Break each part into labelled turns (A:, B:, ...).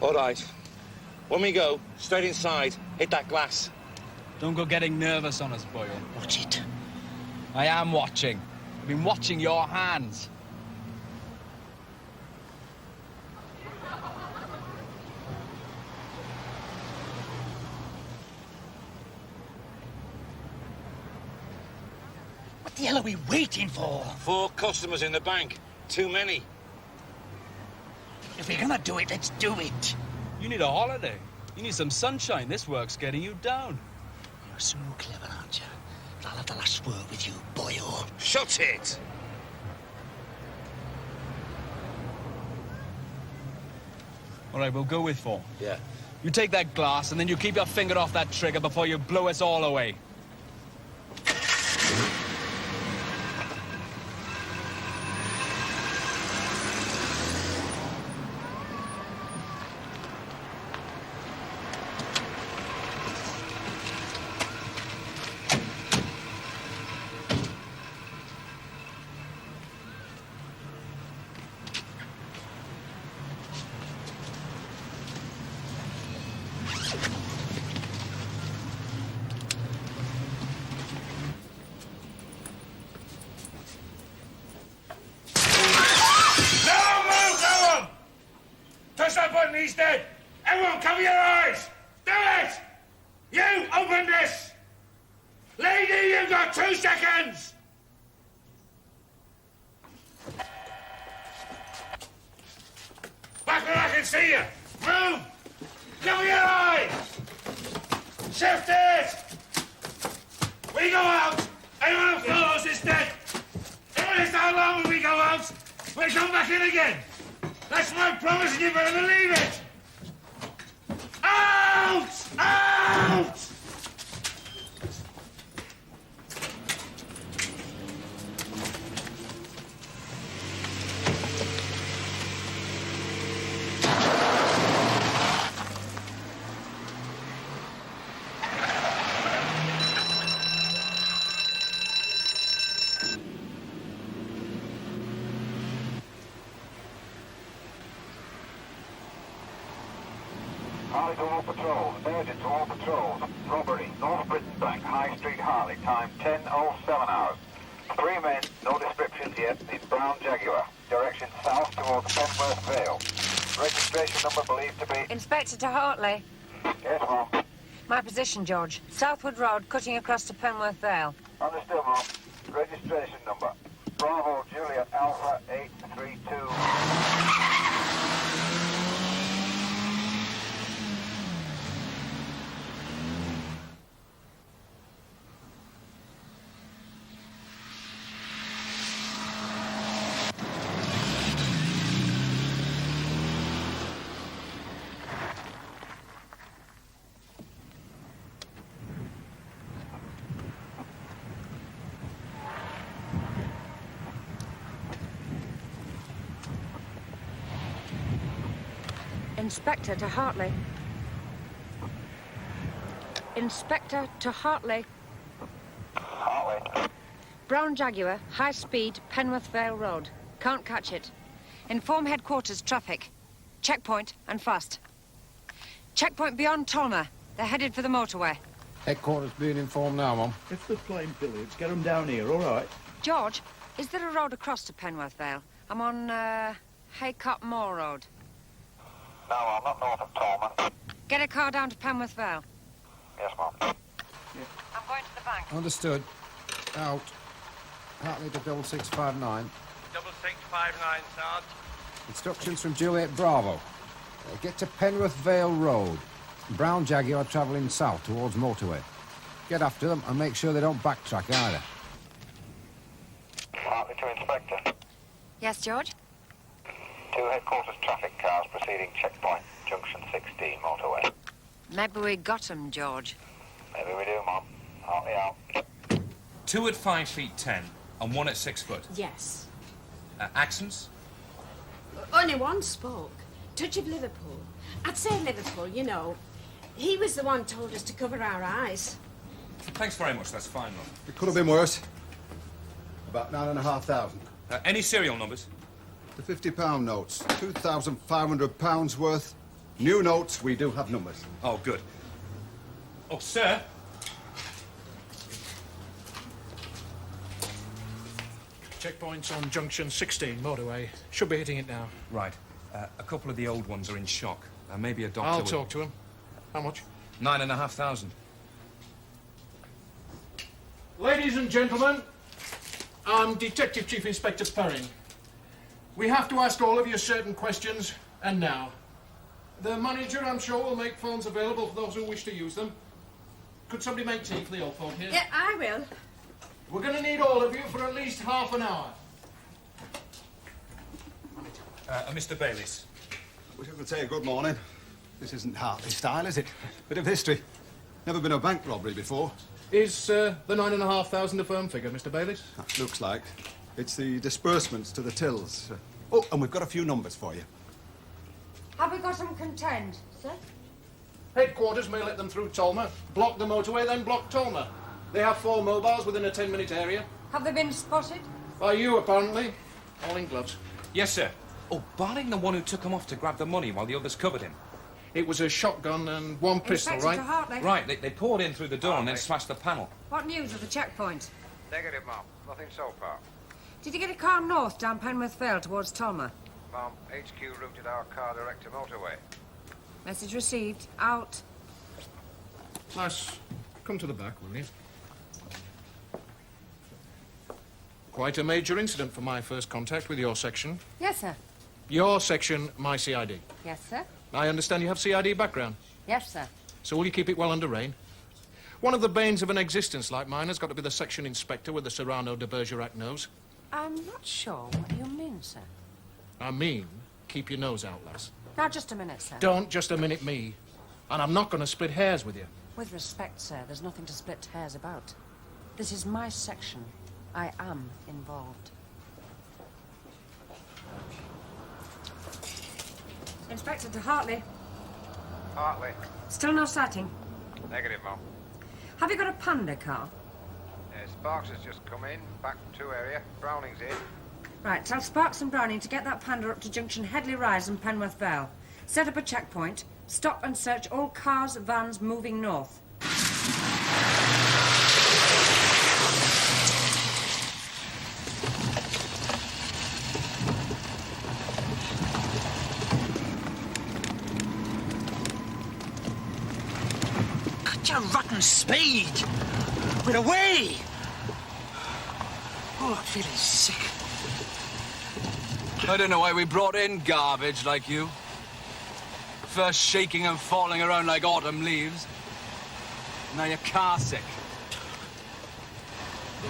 A: All right. When we go, straight inside, hit that glass.
B: Don't go getting nervous on us, Boyle.
C: Watch it.
B: I am watching. I've been watching your hands.
C: What the hell are we waiting for?
A: 4 customers in the bank. Too many.
C: If we're gonna do it, let's do it.
B: You need a holiday. You need some sunshine. This work's getting you down.
C: You're so clever, aren't you? But I'll have the last word with you, Boyle.
A: Shut it!
B: All right, we'll go with 4.
A: Yeah.
B: You take that glass, and then you keep your finger off that trigger before you blow us all away.
A: Touch that button, he's dead! Everyone, cover your eyes! Do it! You, open this! Lady, you've got 2 seconds! Back where I can see you! Move! Cover your eyes! Shift it! We go out! Anyone who follows is dead! If it's how long when we go out, we come back in again! That's my promise, and you better believe it! Out! Out!
D: Harley to all patrols. Urgent to all patrols. Robbery. North Britain Bank. High Street, Harley. Time 10:07 hours. 3 men. No descriptions yet. In brown Jaguar. Direction south towards Penworth Vale. Registration number believed to be...
E: Inspector to Hartley.
D: Yes, Mom.
E: My position, George. Southwood Road, cutting across to Penworth Vale.
D: Understood, Mom. Registration number. Bravo Juliet Alpha 832...
E: Inspector to Hartley. Inspector to Hartley.
D: Hartley.
E: Brown Jaguar, high speed, Penworth Vale Road. Can't catch it. Inform headquarters traffic. Checkpoint and fast. Checkpoint beyond Tolmer. They're headed for the motorway.
F: Headquarters being informed now, Mum.
G: If they're playing billiards, get them down here, all right?
E: George, is there a road across to Penworth Vale? I'm on, Haycott Moor Road.
D: No, I'm not north of Tolman.
E: Get a car down to Penworth Vale.
D: Yes, Mom.
E: I'm going to the bank.
F: Understood. Out. Hartley to 6659.
A: 6659, Sarge.
F: Instructions from Juliet Bravo. Get to Penworth Vale Road. Brown Jaguar travelling south towards motorway. Get after them and make sure they don't backtrack either.
D: Hartley to Inspector.
E: Yes, George?
D: 2 headquarters traffic cars proceeding checkpoint, junction 16, motorway.
E: Maybe we got 'em, George.
D: Maybe we do, Mom. Hartley out.
H: 2 at 5 feet 10 and 1 at 6 foot.
I: Yes.
H: Accents?
I: Only one spoke. Touch of Liverpool. I'd say Liverpool, you know. He was the one told us to cover our eyes.
H: Thanks very much, that's fine, love.
F: It could have been worse. About 9,500.
H: Any serial numbers?
F: The £50 notes. £2,500 worth.
J: New notes, we do have numbers.
H: Oh, good. Oh, sir.
K: Checkpoint's on junction 16, motorway. Should be hitting it now.
H: Right. A couple of the old ones are in shock. Maybe a doctor...
K: I'll talk to him. How much?
H: 9,500.
K: Ladies and gentlemen, I'm Detective Chief Inspector Perrin. We have to ask all of you certain questions, and now. The manager, I'm sure, will make phones available for those who wish to use them. Could somebody make tea for the old folk here?
I: Yeah, I will.
K: We're going to need all of you for at least half an hour.
H: Mr. Bayliss.
J: Wish I could say good morning. This isn't Hartley style, is it? Bit of history. Never been a bank robbery before.
K: Is the 9,500 a firm figure, Mr. Bayliss?
J: Looks like. It's the disbursements to the tills. Oh, and we've got a few numbers for you.
E: Have we got them contained, sir?
K: Headquarters may let them through Tolmer. Block the motorway, then block Tolmer. They have 4 mobiles within a 10-minute area.
E: Have they been spotted?
K: By you, apparently. All in gloves.
H: Yes, sir. Oh, barring the one who took him off to grab the money while the others covered him.
K: It was a shotgun and 1 pistol,
E: Inspector
K: right?
E: Hartley.
H: Right, they poured in through the door and then smashed the panel.
E: What news of the checkpoint?
D: Negative, Mom. Nothing so far.
E: Did you get a car north down Penworth Vale towards Tolmer?
D: Mom, HQ routed our car direct to motorway.
E: Message received. Out.
K: Nice. Come to the back, will you? Quite a major incident for my first contact with your section.
E: Yes, sir.
K: Your section, my CID.
E: Yes, sir.
K: I understand you have CID background.
E: Yes, sir.
K: So will you keep it well under rein? One of the banes of an existence like mine has got to be the section inspector with the Serrano de Bergerac nose.
E: I'm not sure what you mean, sir.
K: I mean, keep your nose out, lass.
E: Now, just a minute, sir.
K: Don't just a minute me. And I'm not going to split hairs with you.
E: With respect, sir, there's nothing to split hairs about. This is my section. I am involved. Inspector to Hartley.
D: Hartley.
E: Still no sighting.
D: Negative, Mom.
E: Have you got a Panda car?
D: Sparks has just come in, back 2 area. Browning's in.
E: Right, tell Sparks and Browning to get that Panda up to junction Headley Rise and Penworth Vale. Set up a checkpoint. Stop and search all cars, vans moving north.
C: Cut your rotten speed! We're away! Oh, I'm feeling sick.
B: I don't know why we brought in garbage like you. First shaking and falling around like autumn leaves. Now you're car sick.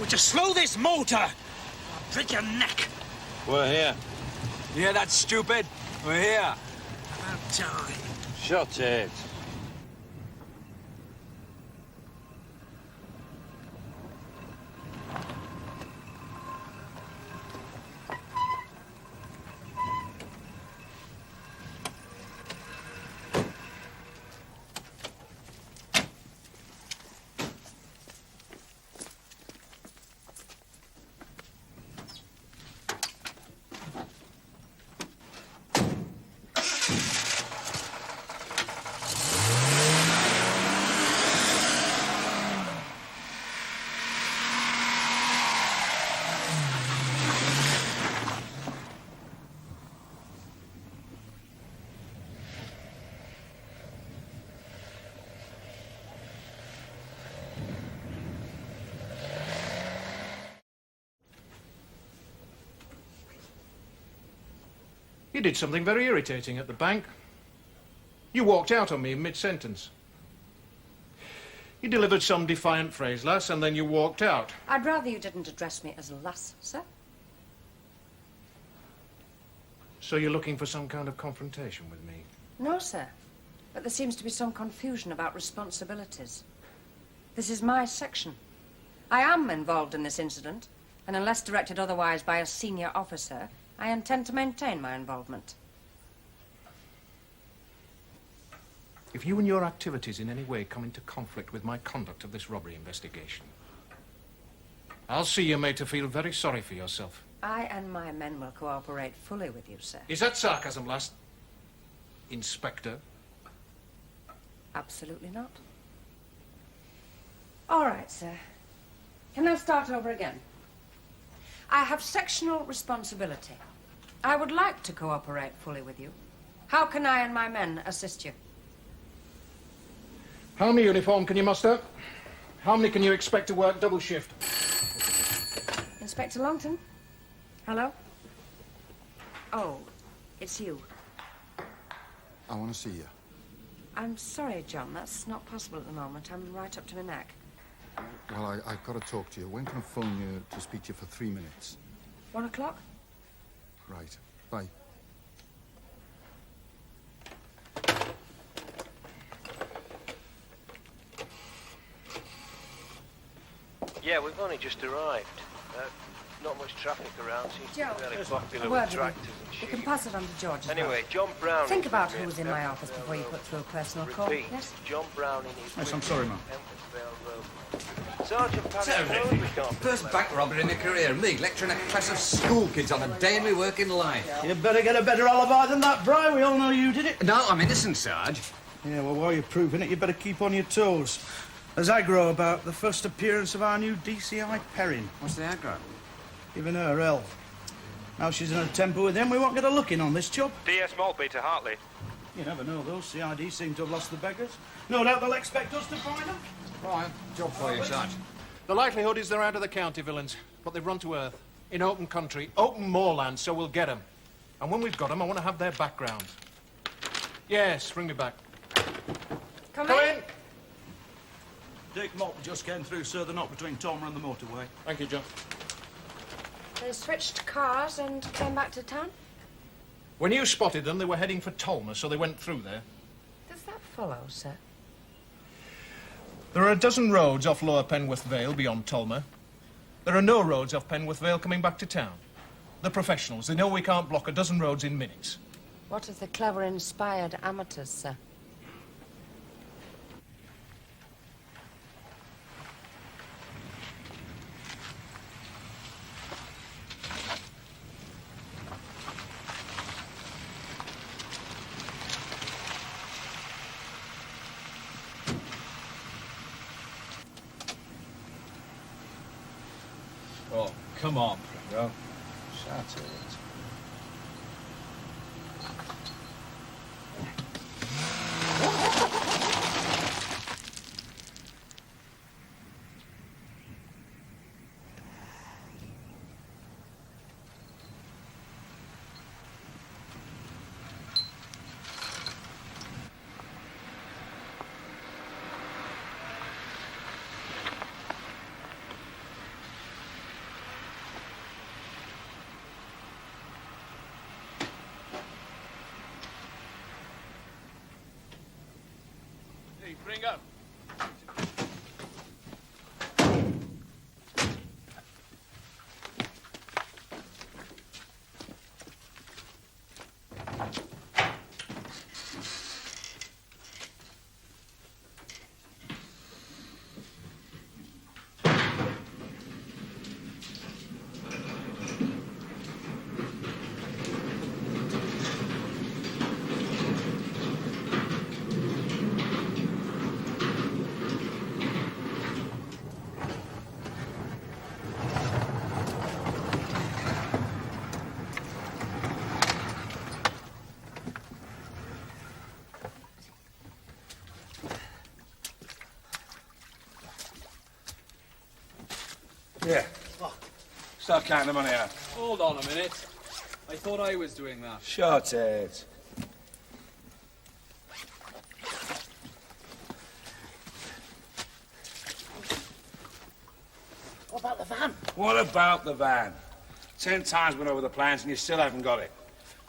C: Would you slow this motor? I'll break your neck.
A: We're here.
B: You hear that, stupid? We're here.
C: About time.
A: Shut it.
K: You did something very irritating at the bank. You walked out on me in mid-sentence. You delivered some defiant phrase, lass, and then you walked out.
E: I'd rather you didn't address me as a lass, sir.
K: So you're looking for some kind of confrontation with me?
E: No, sir. But there seems to be some confusion about responsibilities. This is my section. I am involved in this incident, and unless directed otherwise by a senior officer, I intend to maintain my involvement.
K: If you and your activities in any way come into conflict with my conduct of this robbery investigation, I'll see you're made to feel very sorry for yourself.
E: I and my men will cooperate fully with you, sir.
K: Is that sarcasm, lass? Inspector?
E: Absolutely not. All right, sir. Can I start over again? I have sectional responsibility. I would like to cooperate fully with you. How can I and my men assist you?
K: How many uniform can you muster? How many can you expect to work double shift?
E: Inspector Longton? Hello? Oh, it's you.
J: I want to see you.
E: I'm sorry, John. That's not possible at the moment. I'm right up to my neck.
J: Well, I've got to talk to you. When can I phone you to speak to you for 3 minutes?
E: 1 o'clock?
J: Right. Bye.
L: Yeah, we've only just arrived. Not much traffic around. Seems to
E: Joe,
L: be fairly
E: a
L: popular
E: word
L: with
E: with
L: tractors
E: you.
L: and
E: You
L: sheep.
E: can pass it on to George. as well.
L: Anyway, John Browning.
E: Think about who was in my office before you put through a personal call.
L: Repeat,
E: Yes?
L: John Browning is.
G: Yes, I'm sorry, ma'am.
L: Sergeant Parry.
B: First bank robbery in your career. Me lecturing a class of school kids on a day in my working life.
G: You better get a better alibi than that, Bry. We all know you did it.
B: No, I'm innocent, Sarge.
G: Yeah, well, while you're proving it, you better keep on your toes. As aggro about the first appearance of our new DCI Perrin.
B: What's the aggro?
G: Giving her hell. Now she's in a temper with him, we won't get a look in on this job.
M: DS Maltby to Hartley.
G: You never know, though. CID seem to have lost the beggars. No doubt they'll expect us to find them.
F: Right, job for you, Sarge.
K: The likelihood is they're out of the county, villains, but they've run to earth. In open country, open moorland, so we'll get them. And when we've got them, I want to have their background. Yes, bring me back.
E: Come
K: in.
G: Dick Mop just came through, sir. They're not between Tormer and the motorway.
K: Thank you, John.
E: They switched cars and came back to town?
K: When you spotted them, they were heading for Tolmer, so they went through there.
E: Does that follow, sir?
K: There are a dozen roads off Lower Penworth Vale beyond Tolmer. There are no roads off Penworth Vale coming back to town. The professionals, they know we can't block a dozen roads in minutes.
E: What of the clever, inspired amateurs, sir?
F: Oh, come on, Pringo. Shut it.
K: Hey, bring up.
A: Yeah. Start counting the money out.
B: Hold on a minute. I thought I was doing that.
A: Shut it.
C: What about the van?
A: What about the van? 10 times went over the plans and you still haven't got it.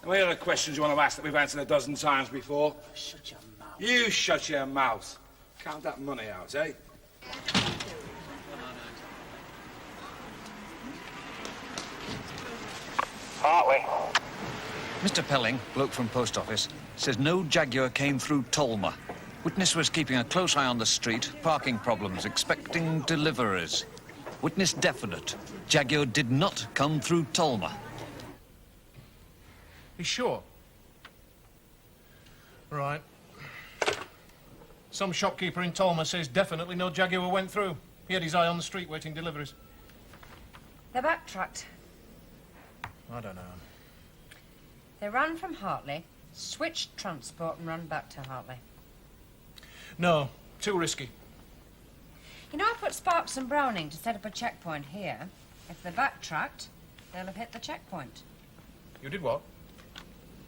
A: How many other questions you want to ask that we've answered a dozen times before?
C: Shut your mouth.
A: You shut your mouth. Count that money out, eh?
M: Hartley.
N: Mr. Pelling, bloke from post office, says no Jaguar came through Tolmer. Witness was keeping a close eye on the street, parking problems, expecting deliverers. Witness definite. Jaguar did not come through Tolmer.
K: You sure? Right. Some shopkeeper in Tolma says definitely no Jaguar went through. He had his eye on the street waiting deliveries.
E: They're backtracked.
K: I don't know.
E: They ran from Hartley, switched transport and ran back to Hartley.
K: No, too risky.
E: You know, I put Sparks and Browning to set up a checkpoint here. If they're backtracked, they'll have hit the checkpoint.
K: You did what?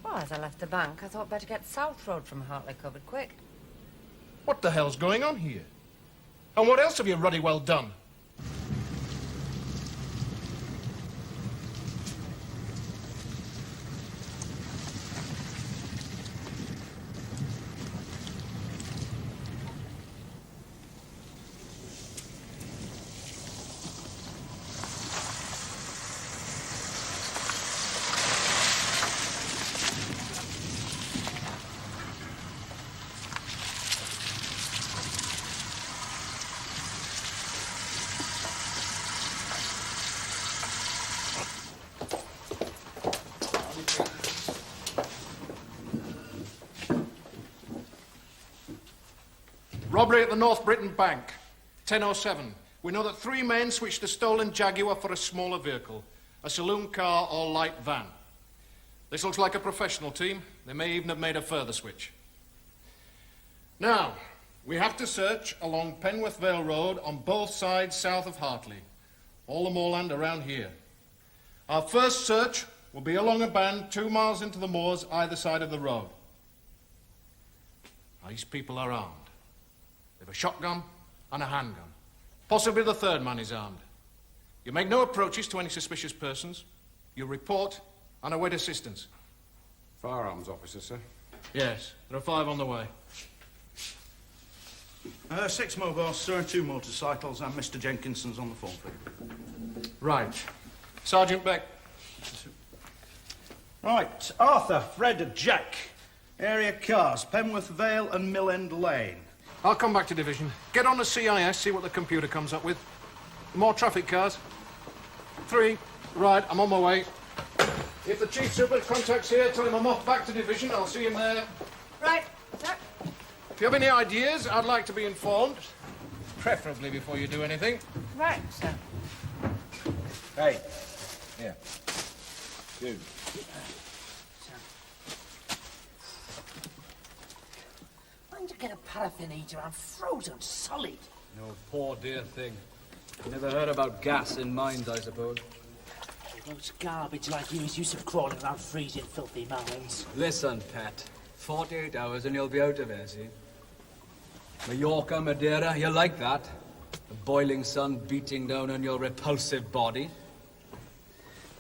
E: Well, as I left the bank, I thought better get South Road from Hartley covered quick.
K: What the hell's going on here? And what else have you ruddy well done? Robbery at the North Britain Bank, 10:07. We know that 3 men switched a stolen Jaguar for a smaller vehicle, a saloon car or light van. This looks like a professional team. They may even have made a further switch. Now, we have to search along Penworth Vale Road on both sides south of Hartley, all the moorland around here. Our first search will be along a band 2 miles into the moors either side of the road. Now, these people are armed. They have a shotgun and a handgun. Possibly the third man is armed. You make no approaches to any suspicious persons. You report and await assistance.
F: Firearms officer, sir.
K: Yes, there are 5 on the way.
G: 6 mobiles, sir, and 2 motorcycles, and Mr. Jenkinson's on the phone for you.
K: Right. Sergeant Beck.
G: Right, Arthur, Fred, and Jack. Area cars, Penworth Vale and Mill End Lane.
K: I'll come back to division. Get on the CIS, see what the computer comes up with. More traffic cars. 3. Right, I'm on my way. If the chief super contacts here, tell him I'm off back to division. I'll see him there.
E: Right, sir.
K: If you have any ideas, I'd like to be informed. Preferably before you do anything.
E: Right, sir.
O: Hey. Here. Dude.
C: Why don't you get a paraffin heater? I'm frozen solid.
B: No poor dear thing. Never heard about gas in mines, I suppose.
C: Those garbage like you is used to crawling around freezing filthy mines.
B: Listen, pet. 48 hours and you'll be out of here, see? Mallorca, Madeira, you like that? The boiling sun beating down on your repulsive body.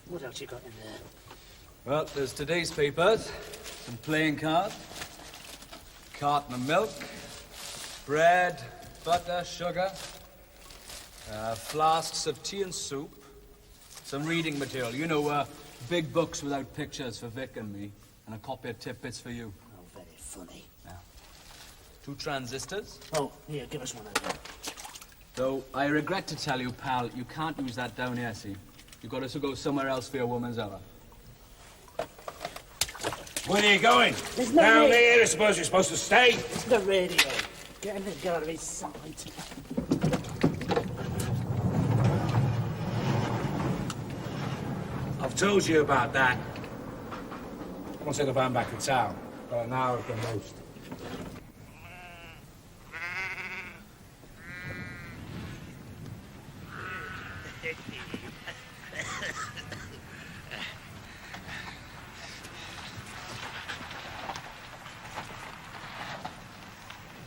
C: What else you got in there?
B: Well, there's today's papers, some playing cards, carton of milk, bread, butter, sugar, flasks of tea and soup, some reading material. You know, big books without pictures for Vic and me, and a copy of Tit-Bits for you.
C: Oh, very funny.
B: Yeah. 2 transistors.
C: Oh, here, give us one of them.
B: Though I regret to tell you, pal, you can't use that down here, see? You've got to go somewhere else for your woman's hour.
A: Where are you going?
C: There's no
A: Down
C: radio.
A: there, I suppose you're supposed to stay.
C: It's the radio. Get him to get out of his sight.
A: I've told you about that. I want to take the van back to town. Got an hour at the most.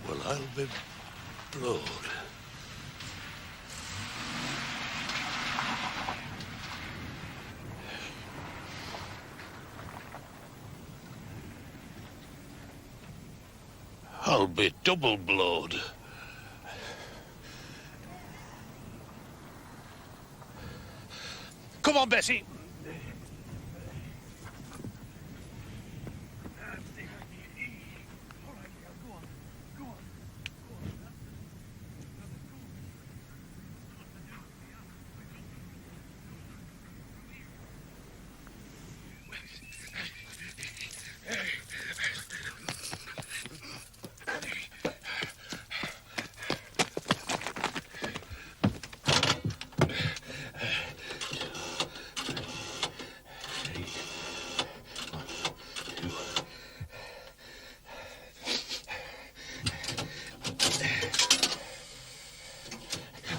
P: Well, I'll be blowed. I'll be double blowed. Come on, Bessie.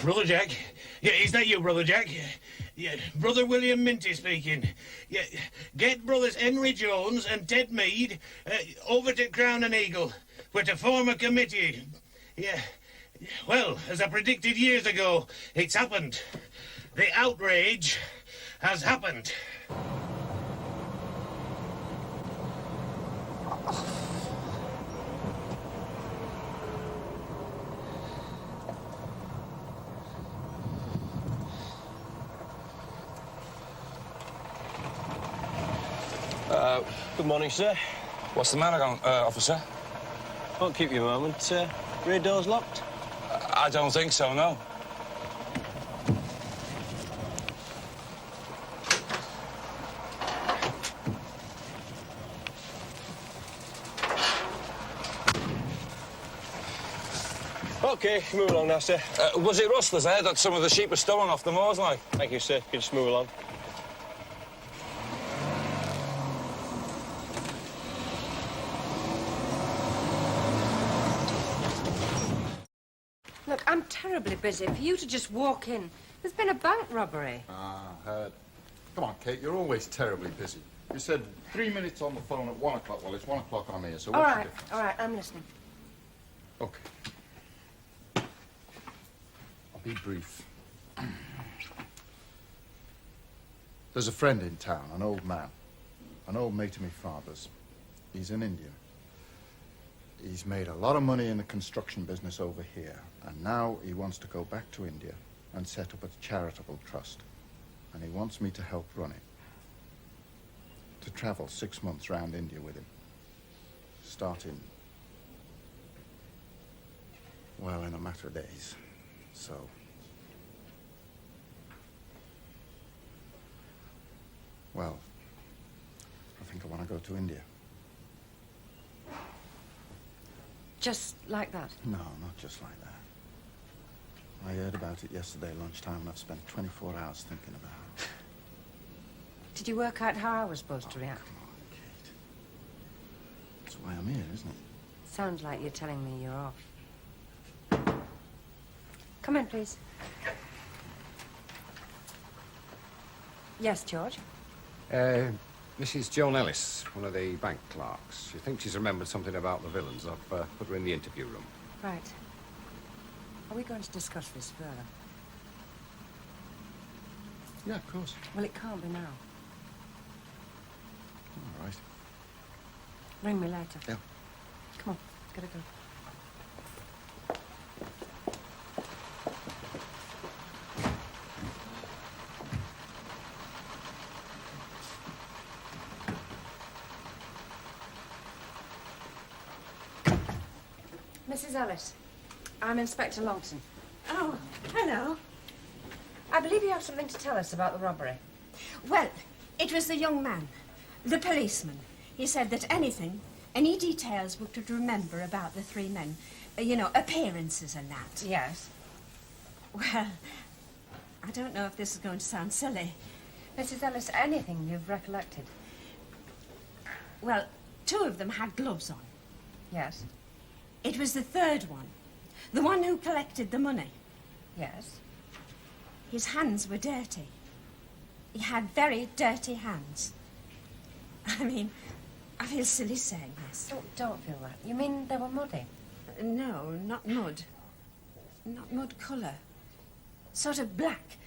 A: Brother Jack? Yeah, is that you, Brother Jack? Yeah, Brother William Minty speaking. Yeah, get Brothers Henry Jones and Ted Mead over to Crown and Eagle. We're to form a committee. Yeah, well, as I predicted years ago, it's happened. The outrage has happened.
M: Good morning, sir.
H: What's the matter, officer?
M: Won't keep you a moment. Rear door's locked?
H: I don't think so, no.
M: OK, move along now, sir.
H: Was it rustlers there that some of the sheep were stolen off the moors, like?
M: Thank you, sir. You can just move along.
E: Look, I'm terribly busy. For you to just walk in. There's been a bank robbery.
Q: Ah, heard. Come on, Kate, you're always terribly busy. You said 3 minutes on the phone at 1 o'clock. Well, it's 1 o'clock I'm here, so what's the difference?
E: All right, I'm listening.
Q: Okay. I'll be brief. There's a friend in town, an old man. An old mate of my father's. He's an Indian. He's made a lot of money in the construction business over here, and now he wants to go back to India and set up a charitable trust. And he wants me to help run it. To travel 6 months round India with him. Starting, well, in a matter of days. So, well, I think I want to go to India.
E: Just like that?
Q: No, not just like that. I heard about it yesterday lunchtime, and I've spent 24 hours thinking about it.
E: Did you work out how I was supposed to react?
Q: Come on, Kate. That's why I'm here, isn't it?
E: Sounds like you're telling me you're off. Come in, please. Yes, George?
F: Mrs. Joan Ellis, one of the bank clerks. She thinks she's remembered something about the villains. I've put her in the interview room.
E: Right. Are we going to discuss this further?
Q: Yeah, of course.
E: Well, it can't be now.
Q: All right.
E: Ring me later.
Q: Yeah.
E: Come on, gotta go. Mrs. Ellis, I'm Inspector Longton.
I: Oh, hello.
E: I believe you have something to tell us about the robbery.
I: Well, it was the young man, the policeman. He said that any details we could remember about the three men, you know, appearances and that.
E: Yes.
I: Well, I don't know if this is going to sound silly.
E: Mrs. Ellis, anything you've recollected?
I: Well, 2 of them had gloves on.
E: Yes.
I: It was the third one, the one who collected the money.
E: Yes.
I: His hands were dirty. He had very dirty hands. I mean, I feel silly saying this.
E: Oh, don't feel that. You mean they were muddy?
I: No, not mud. Not mud colour. Sort of black.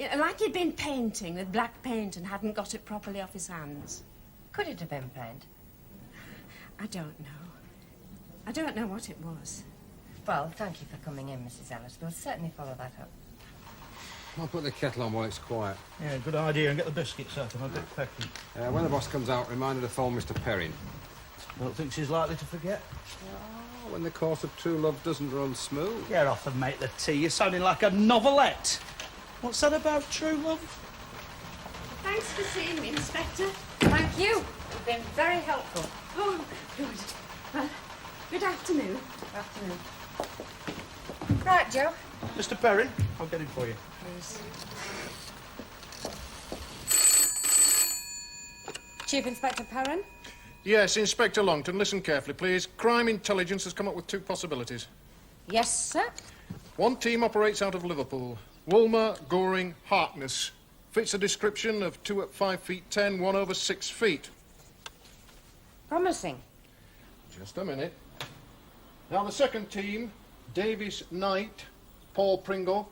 I: Like he'd been painting with black paint and hadn't got it properly off his hands.
E: Could it have been paint?
I: I don't know. I don't know what it was.
E: Well, thank you for coming in, Mrs. Ellis. We'll certainly follow that up.
F: I'll put the kettle on while it's quiet.
G: Yeah, good idea. And get the biscuits out. I'm a bit pecky.
F: When the boss comes out, remind her to phone Mr. Perrin.
G: Don't think she's likely to forget.
F: Oh, when the course of true love doesn't run smooth.
G: Get off and make the tea. You're sounding like a novelette. What's that about true love?
I: Thanks for seeing me, Inspector.
E: Thank you. You've been very helpful.
I: Oh, good. Well, good afternoon.
E: Afternoon. Right, Joe.
G: Mr. Perrin, I'll get him for you.
E: Please. Chief Inspector Perrin?
K: Yes, Inspector Longton, listen carefully, please. Crime Intelligence has come up with 2 possibilities.
E: Yes, sir.
K: One team operates out of Liverpool. Woolmer, Goring, Harkness. Fits a description of 2 at 5 feet 10, 1 over 6 feet.
E: Promising.
K: Just a minute. Now the second team, Davis, Knight, Paul Pringle.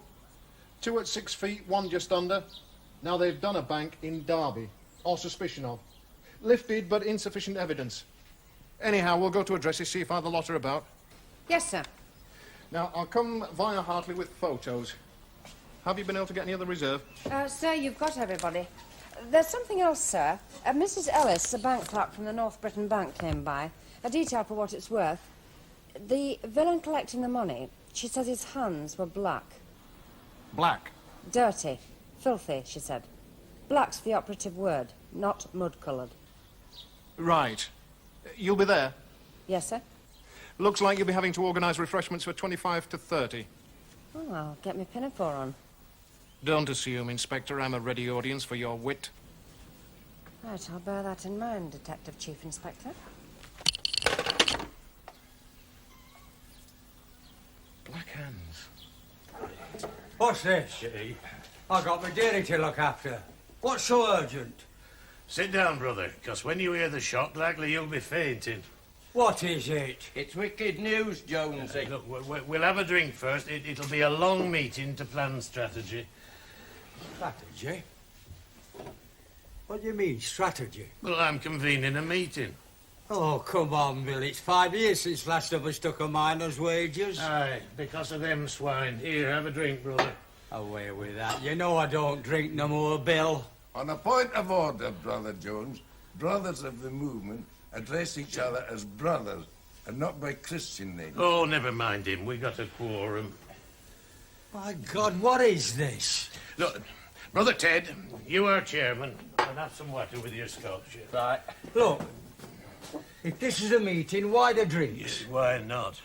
K: 2 at 6 feet, 1 just under. Now they've done a bank in Derby, or suspicion of. Lifted, but insufficient evidence. Anyhow, we'll go to addresses, see if either lot are about.
E: Yes, sir.
K: Now, I'll come via Hartley with photos. Have you been able to get any other reserve?
E: Sir, you've got everybody. There's something else, sir. Mrs. Ellis, a bank clerk from the North Britain Bank, came by. A detail for what it's worth. The villain collecting the money, she says his hands were black.
K: Black?
E: Dirty. Filthy, she said. Black's the operative word, not mud-coloured.
K: Right. You'll be there?
E: Yes, sir.
K: Looks like you'll be having to organise refreshments for 25 to 30.
E: Oh, I'll get my pinafore on.
K: Don't assume, Inspector, I'm a ready audience for your wit.
E: Right, I'll bear that in mind, Detective Chief Inspector.
K: Black hands.
R: What's this? I got my dairy to look after. What's so urgent?
A: Sit down, brother, because when you hear the shock, likely you'll be fainting.
R: What is it?
L: It's wicked news, Jonesy.
A: Look, we'll have a drink first. It'll be a long meeting to plan strategy.
R: Strategy? What do you mean, strategy?
A: Well, I'm convening a meeting.
R: Oh, come on, Bill. It's 5 years since last of us took a miner's wages.
A: Aye, because of them swine. Here, have a drink, brother.
R: Away with that. You know I don't drink no more, Bill.
P: On a point of order, Brother Jones, brothers of the movement address each other as brothers and not by Christian names.
A: Oh, never mind him. We got a quorum.
R: My God, what is this?
A: Look, Brother Ted, you are chairman, and have some water with your scotch.
R: Right. Look, if this is a meeting, why the drinks?
A: Yes, why not?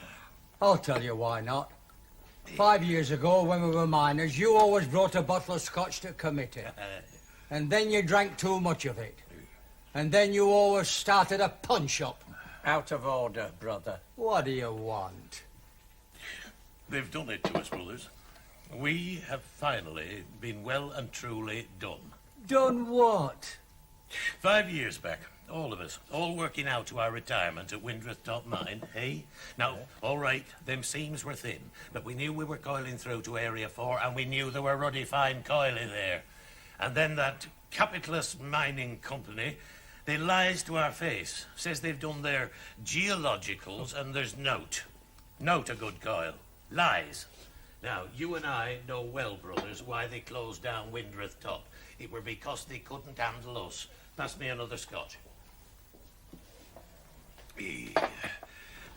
R: I'll tell you why not. 5 years ago, when we were miners, you always brought a bottle of scotch to committee. And then you drank too much of it. And then you always started a punch-up.
L: Out of order, brother.
R: What do you want?
A: They've done it to us, brothers. We have finally been well and truly done.
R: Done what?
A: 5 years back, all of us, all working out to our retirement at Windreth Top Mine, eh? Now, all right, them seams were thin, but we knew we were coiling through to Area 4, and we knew there were ruddy fine coal in there. And then that capitalist mining company, they lies to our face, says they've done their geologicals and there's note a good coil. Lies. Now, you and I know well, brothers, why they closed down Windreth Top. It were because they couldn't handle us. Pass me another scotch.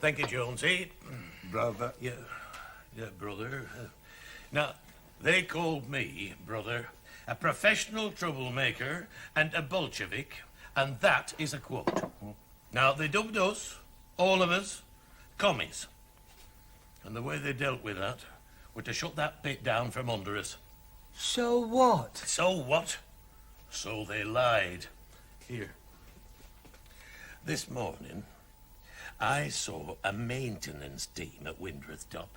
A: Thank you, Jonesy.
P: Brother.
A: Yeah, brother. Now, they called me, brother, a professional troublemaker and a Bolshevik, and that is a quote. Now, they dubbed us, all of us, commies. And the way they dealt with that were to shut that pit down from under us.
R: So what?
A: So what? So they lied. Here. This morning, I saw a maintenance team at Windreth Top.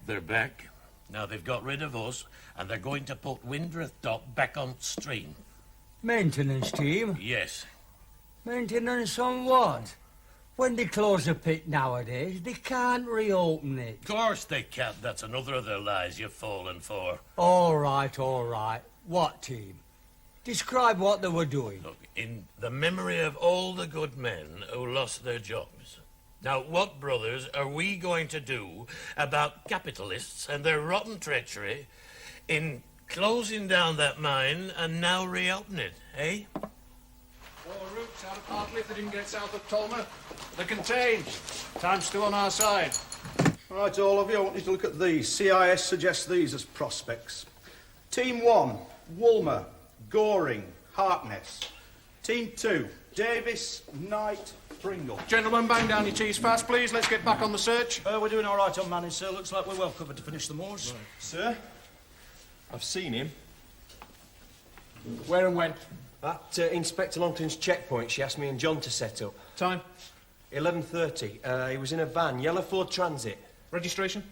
A: They're back. Now they've got rid of us, and they're going to put Windreth Top back on stream.
R: Maintenance team?
A: Yes.
R: Maintenance on what? When they close a pit nowadays, they can't reopen it.
A: Of course they can't. That's another of their lies you've fallen for.
R: All right, all right. What team? Describe what they were doing.
A: Look, in the memory of all the good men who lost their jobs. Now, what, brothers, are we going to do about capitalists and their rotten treachery in closing down that mine and now reopen it, eh?
K: 4 routes out of Hartley if they didn't get south of Tolmer. They're contained. Time's still on our side.
G: All right, all of you, I want you to look at these. CIS suggests these as prospects. Team 1, Woolmer, Goring, Harkness. Team 2, Davis, Knight, Pringle.
K: Gentlemen, bang down your tees fast, please. Let's get back on the search.
G: We're doing all right on manning, sir. Looks like we're well covered to finish the moors.
K: Right.
G: Sir?
O: I've seen him.
K: Where and when?
O: At Inspector Longton's checkpoint, she asked me and John to set up.
K: Time?
O: 11:30. He was in a van, yellow Ford Transit.
K: Registration?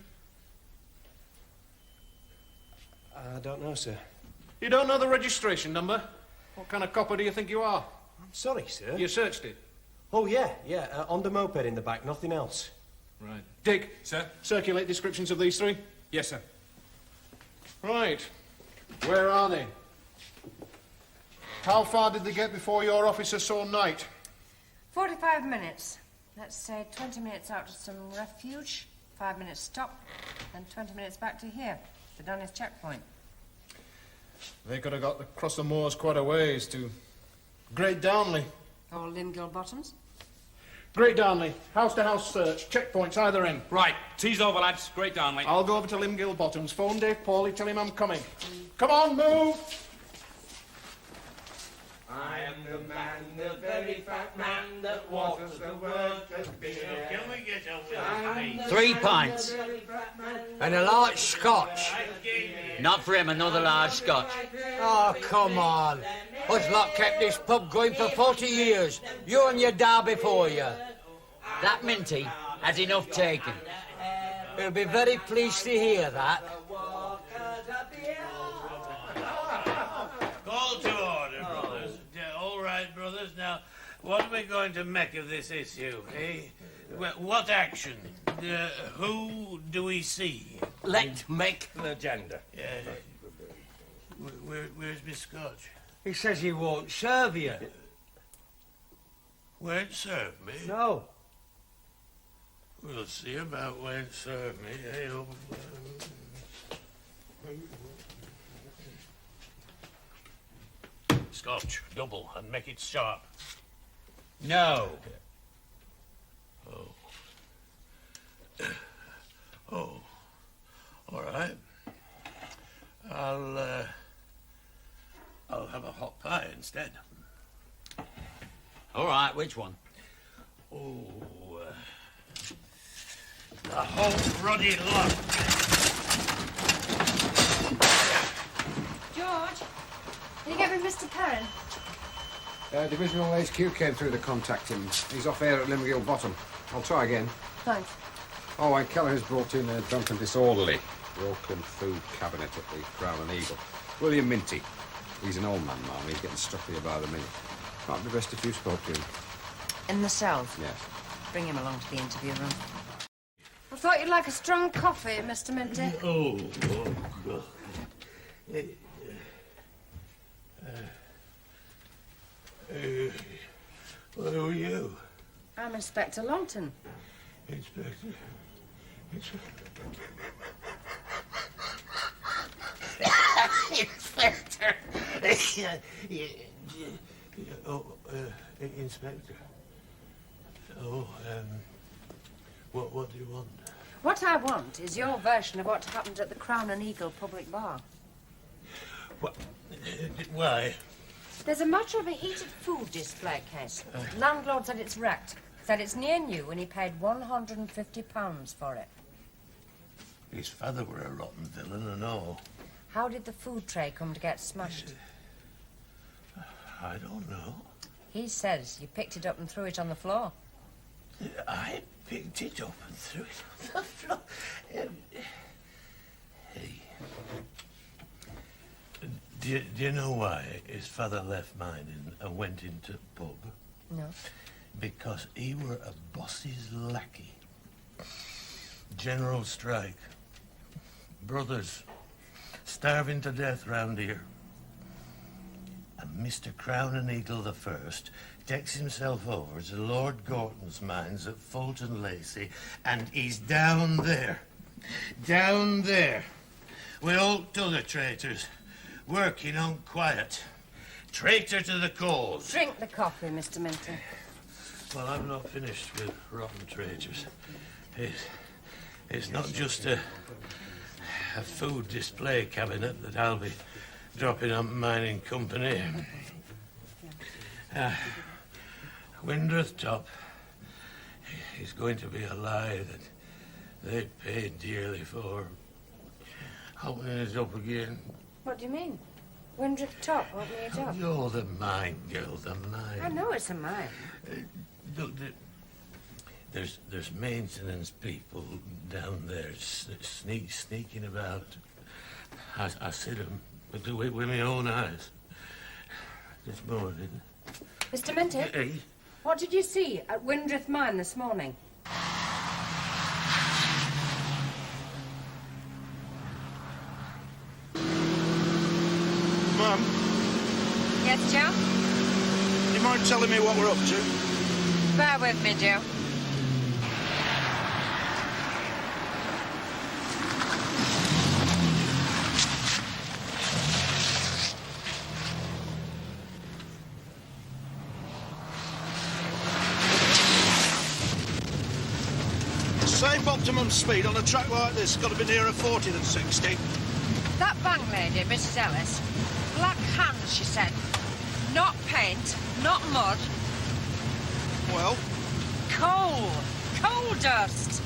O: I don't know, sir.
K: You don't know the registration number? What kind of copper do you think you are?
O: I'm sorry, sir.
K: You searched it?
O: Oh, yeah. On the moped in the back, nothing else.
K: Right. Dick.
H: Sir?
K: Circulate descriptions of these three?
H: Yes, sir.
K: Right. Where are they? How far did they get before your officer saw Knight?
E: 45 minutes. Let's say 20 minutes out to some refuge, 5 minutes stop, then 20 minutes back to here, the Dunnis checkpoint.
K: They could have got across the moors quite a ways to Great Darnley.
E: Or Limgill Bottoms.
K: Great Darnley, house-to-house search, checkpoints either end.
H: Right, tease over, lads. Great Darnley.
K: I'll go over to Limgill Bottoms. Phone Dave Pauly, tell him I'm coming. Come on, move!
A: I am the man, the very fat man that waters the world to beer. Can we get over
R: 3 pints. And a large scotch.
S: Not for him, another large scotch.
R: Oh, come on. Us lot kept this pub going for 40 years. You and your dad before you.
S: That Minty has enough taken.
R: He'll be very pleased to hear that.
A: Call to order, brothers. All right, brothers. Now, what are we going to make of this issue, eh? What action? Who do we see?
O: Let's make an agenda.
A: Where's Miss Scotch?
R: He says he won't serve you.
A: Won't serve me?
R: No.
A: We'll see about won't serve me. Eh? Scotch, double, and make it sharp.
S: No.
A: Oh, all right. I'll have a hot pie instead.
S: All right, which one?
A: Oh, the whole ruddy lot.
E: George, can you get me Mr. Perrin?
F: Divisional HQ came through to contact him. He's off air at Limgill Bottom. I'll try again.
E: Thanks.
F: Oh, and Keller has brought in a drunken disorderly. Broken food cabinet at the Crown and Eagle. William Minty. He's an old man, Ma'am. He's getting stuffy by the minute. Might be best if you spoke to him.
E: In the cell?
F: Yes.
E: Bring him along to the interview room. I thought you'd like a strong coffee, Mr. Minty.
A: Oh, God. Who are you?
E: I'm Inspector Longton.
A: Inspector? Inspector! Inspector. What do you want?
E: What I want is your version of what happened at the Crown and Eagle public bar.
A: What? Why?
E: There's a matter of a heated food display case. Landlord said it's wrecked. Said it's near new and he paid £150 for it.
A: His father were a rotten villain and all.
E: How did the food tray come to get smashed?
A: I don't know.
E: He says you picked it up and threw it on the floor.
A: I picked it up and threw it on the floor. Hey. Do you know why his father left mining and went into pub?
E: No.
A: Because he were a boss's lackey. General strike. Brothers starving to death round here. And Mr. Crown and Eagle the First takes himself over to Lord Gorton's mines at Fulton Lacey, and he's down there, with all t'other traitors, working on quiet. Traitor to the cause.
E: Drink the coffee, Mr. Minty.
A: Well, I'm not finished with rotten traitors. It's not just a food display cabinet that I'll be dropping on mining company. Windruth Top is going to be a lie that they paid dearly for. Opening it up again.
E: What do you mean? Windruff Top, opening it up?
A: You're the mine girl, the mine.
E: I know it's a mine.
A: Look, there's maintenance people down there sneaking about. I see them with my own eyes this morning.
E: Mr. Minty,
A: Hey?
E: what did you see at Windrith Mine this morning?
G: Mum,
E: Yes, Joe?
G: do you mind telling me what we're up to?
E: Bear with me, Joe.
G: Safe optimum speed on a track like this got to be nearer 40 than 60.
E: That bank lady, Mrs. Ellis, black hands, she said. Not paint, not mud.
G: Well?
E: Coal. Coal dust.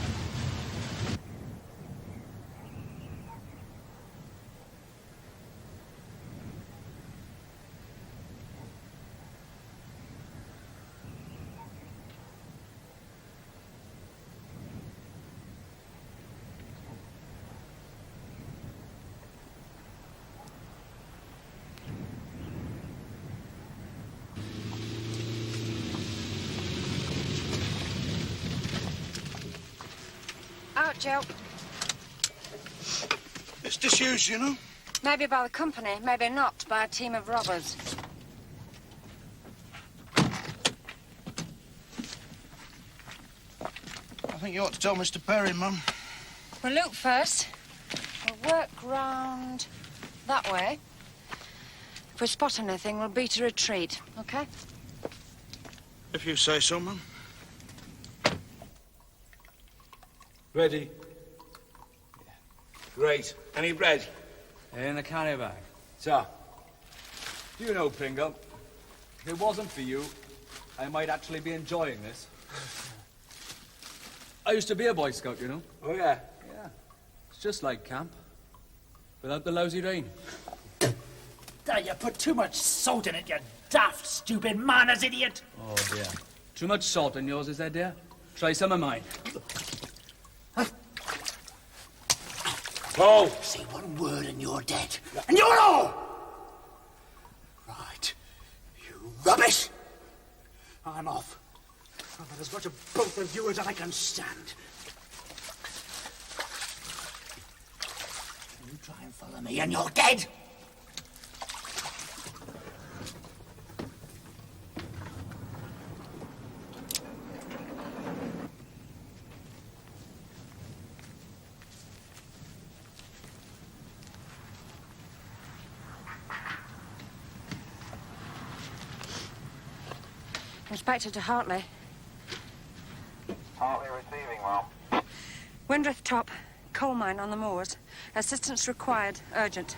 E: Out, Joe.
G: It's disused, you know.
E: Maybe by the company, maybe not by a team of robbers.
G: I think you ought to tell Mr. Perry, Mum.
E: We'll look first. We'll work round that way. If we spot anything, we'll beat a retreat, okay?
G: If you say so, Mum.
B: Ready?
A: Great. Any bread?
B: In the carry bag. So, do you know, Pringle, if it wasn't for you, I might actually be enjoying this. I used to be a Boy Scout, you know.
A: Oh, yeah?
B: Yeah. It's just like camp, without the lousy rain.
T: There, you put too much salt in it, you daft, stupid manners idiot.
B: Oh, dear. Too much salt in yours, is there, dear? Try some of mine.
T: Oh! Say one word and you're dead. And you're all! Right. You rubbish! I'm off. I've had as much of both of you as I can stand. You try and follow me and you're dead!
E: Inspector to Hartley.
D: Hartley receiving, well.
E: Windrith Top, coal mine on the moors. Assistance required, urgent.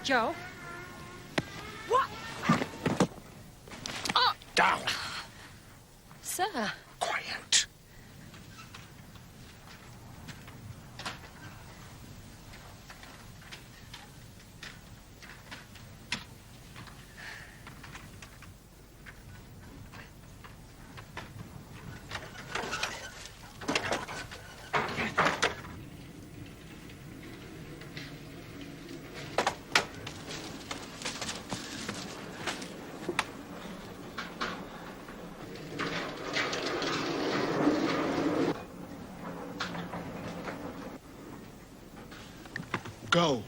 E: Joe? What? Oh!
T: Down!
E: Sir.
T: Quiet.
G: Go.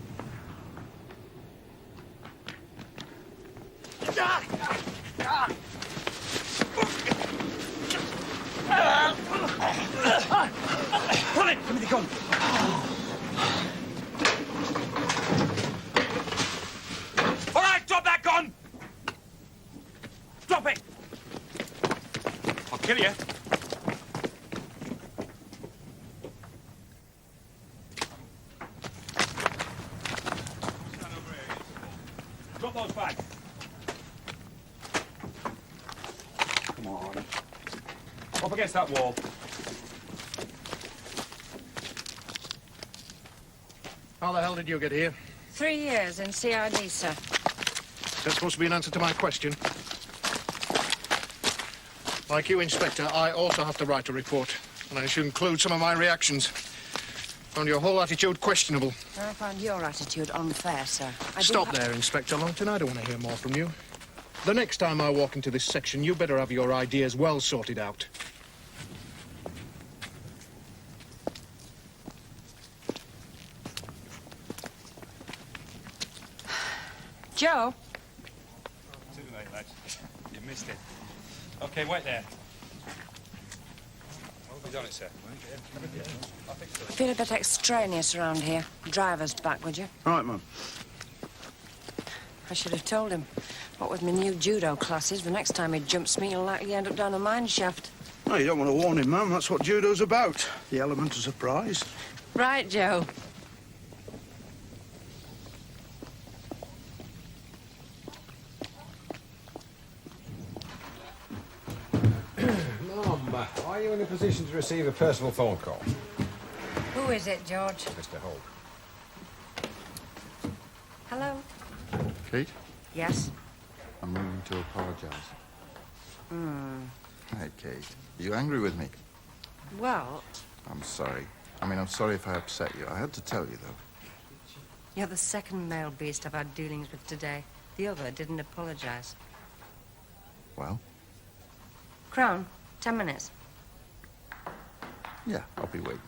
T: Pull it! Give me the gun!
H: All right, drop that gun! Drop it! I'll kill you. Drop those bags. Come on. Up against that wall.
K: How the hell did you get here?
E: 3 years in CID, sir.
K: Is that supposed to be an answer to my question? Like you, Inspector, I also have to write a report. And I should include some of my reactions. Found your whole attitude questionable.
E: I found your attitude unfair, sir.
K: Stop there, Inspector Longton. I don't want to hear more from you. The next time I walk into this section, you better have your ideas well sorted out.
E: Joe?
H: Too late, lads. You missed it. OK, wait there. What have you done it, sir?
E: I feel a bit extraneous around here. Driver's back, would you?
G: Right, Mum.
E: I should have told him. What with my new judo classes, the next time he jumps me, he'll likely end up down a mine shaft.
G: No, you don't want to warn him, Mum. That's what judo's about. The element of surprise.
E: Right, Joe.
F: Mum, are you in a position to receive a personal phone call?
E: Who is it, George?
F: Mr. Holt.
E: Hello?
Q: Kate,
E: Yes?
Q: I'm ringing to apologise.
E: Hmm.
Q: Hi, Kate. Are you angry with me?
E: Well,
Q: I'm sorry. I'm sorry if I upset you. I had to tell you, though.
E: you're the second male beast I've had dealings with today. The other didn't apologise.
Q: Well?
E: Crown, 10 minutes.
Q: Yeah, I'll be waiting.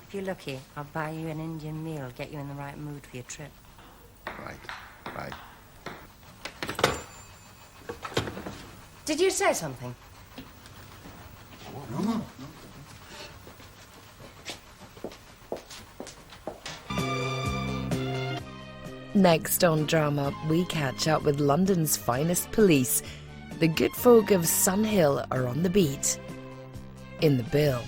E: If you're lucky, I'll buy you an Indian meal, get you in the right mood for your trip.
Q: Right. Right.
E: Did you say something?
Q: No.
U: Next on Drama, we catch up with London's finest police. The good folk of Sunhill are on the beat. In the bill.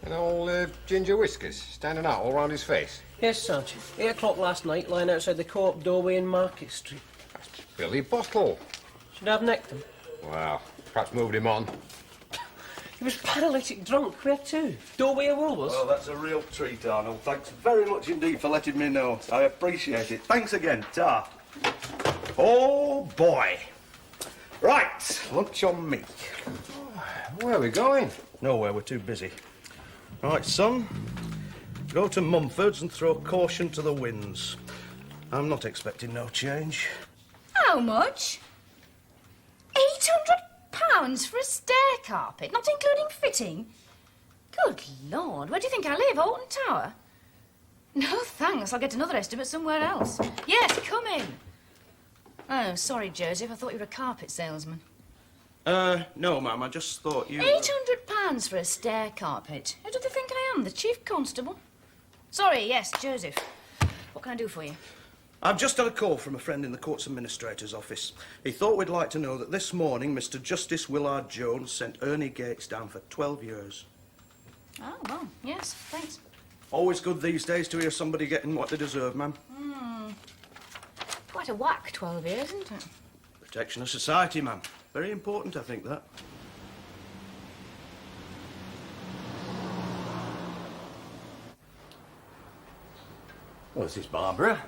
F: And old ginger whiskers standing out all round his face.
O: Yes, Sergeant. 8 o'clock last night, lying outside the Co-op doorway in Market Street.
F: Billy Bottle.
O: Should I have necked him?
F: Well, perhaps moved him on.
O: He was paralytic drunk. Where to? Doorway of Woolworths?
G: Well, that's a real treat, Arnold. Thanks very much indeed for letting me know. I appreciate it. Thanks again, Ta. Oh, boy. Right, lunch on me.
F: Where are we going?
G: Nowhere, we're too busy. Right, son, go to Mumford's and throw caution to the winds. I'm not expecting no change.
V: How much? £800 for a stair carpet, not including fitting? Good Lord, where do you think I live? Alton Tower? No, thanks. I'll get another estimate somewhere else. Yes, come in. Oh, sorry, Joseph. I thought you were a carpet salesman.
G: No, ma'am. I just thought you...
V: £800 for a stair carpet. Who do they think I am, the Chief Constable? Sorry, yes, Joseph. What can I do for you?
G: I've just had a call from a friend in the Courts Administrator's office. He thought we'd like to know that this morning Mr. Justice Willard Jones sent Ernie Gates down for 12 years.
V: Oh, well, yes, thanks.
G: Always good these days to hear somebody getting what they deserve, ma'am.
V: Quite a whack, 12 years, isn't it?
G: Protection of society, ma'am. Very important, I think, that.
T: Oh, is this Barbara?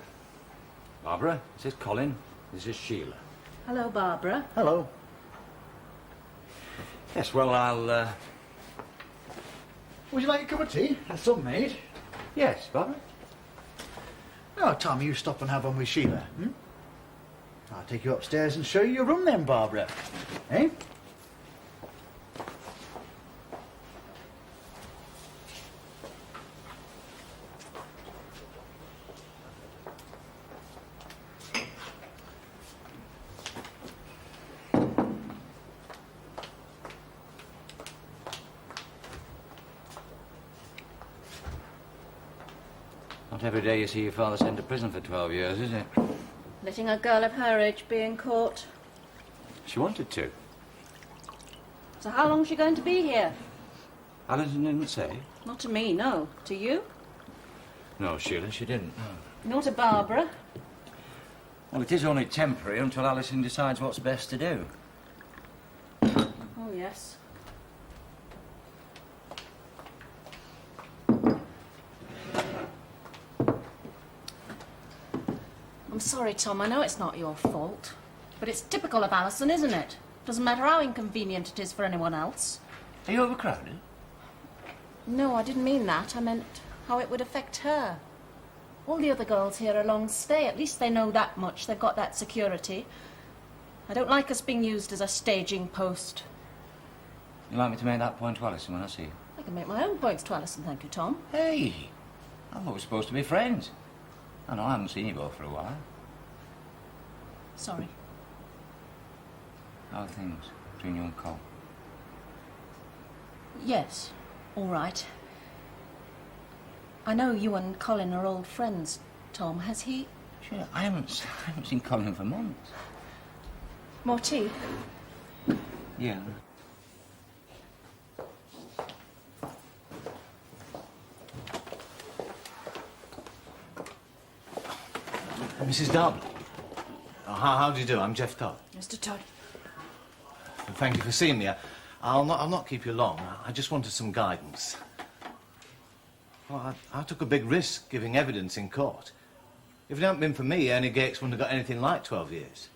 S: Barbara, this is Colin. This is Sheila.
V: Hello, Barbara.
T: Hello.
S: Yes, well, I'll,
T: Would you like a cup of tea? Have some made.
S: Yes, Barbara?
T: Oh, Tom, you stop and have one with Sheila. Hmm? I'll take you upstairs and show you your room then, Barbara. Eh?
S: Not every day you see your father sent to prison for 12 years, is it?
V: Letting a girl of her age be in court.
S: She wanted to.
V: So how long's she going to be here?
S: Alison didn't say.
V: Not to me, no. To you?
S: No, Sheila, she didn't.
V: Nor to Barbara.
S: Well, it is only temporary until Alison decides what's best to do.
V: Oh, yes. I'm sorry, Tom. I know it's not your fault. But it's typical of Alison, isn't it? Doesn't matter how inconvenient it is for anyone else.
S: Are you overcrowded?
V: No, I didn't mean that. I meant how it would affect her. All the other girls here are long stay. At least they know that much. They've got that security. I don't like us being used as a staging post.
S: You'd like me to make that point to Alison when I see you?
V: I can make my own points to Alison, thank you, Tom.
S: Hey! I thought we were supposed to be friends. I know I haven't seen you both for a while.
V: Sorry.
S: How are things between you and Cole?
V: Yes, all right. I know you and Colin are old friends, Tom. Has he?
S: Sure, I haven't seen Colin for months.
V: More tea?
S: Yeah.
J: Mrs. Darby. Oh, how do you do? I'm Jeff Todd.
V: Mr. Todd.
J: Thank you for seeing me. I'll not keep you long. I just wanted some guidance. Well, I took a big risk giving evidence in court. If it hadn't been for me, Ernie Gates wouldn't have got anything like 12 years.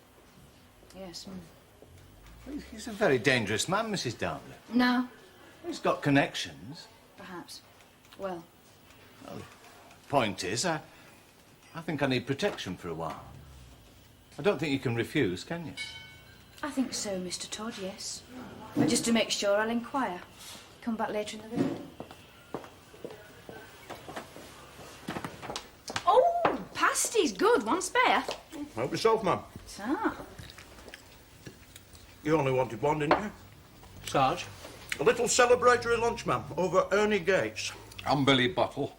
V: Yes.
J: He's a very dangerous man, Mrs. Darby.
V: No.
J: He's got connections.
V: Perhaps. Well.
J: Point is, I think I need protection for a while. I don't think you can refuse, can you?
V: I think so, Mr. Todd, yes. But just to make sure, I'll inquire. Come back later in the day. Oh, pasty's good. One spare.
G: Help yourself, ma'am.
V: Ah.
G: You only wanted one, didn't you?
K: Sarge?
G: A little celebratory lunch, ma'am, over Ernie Gates.
F: I'm Billy Bottle.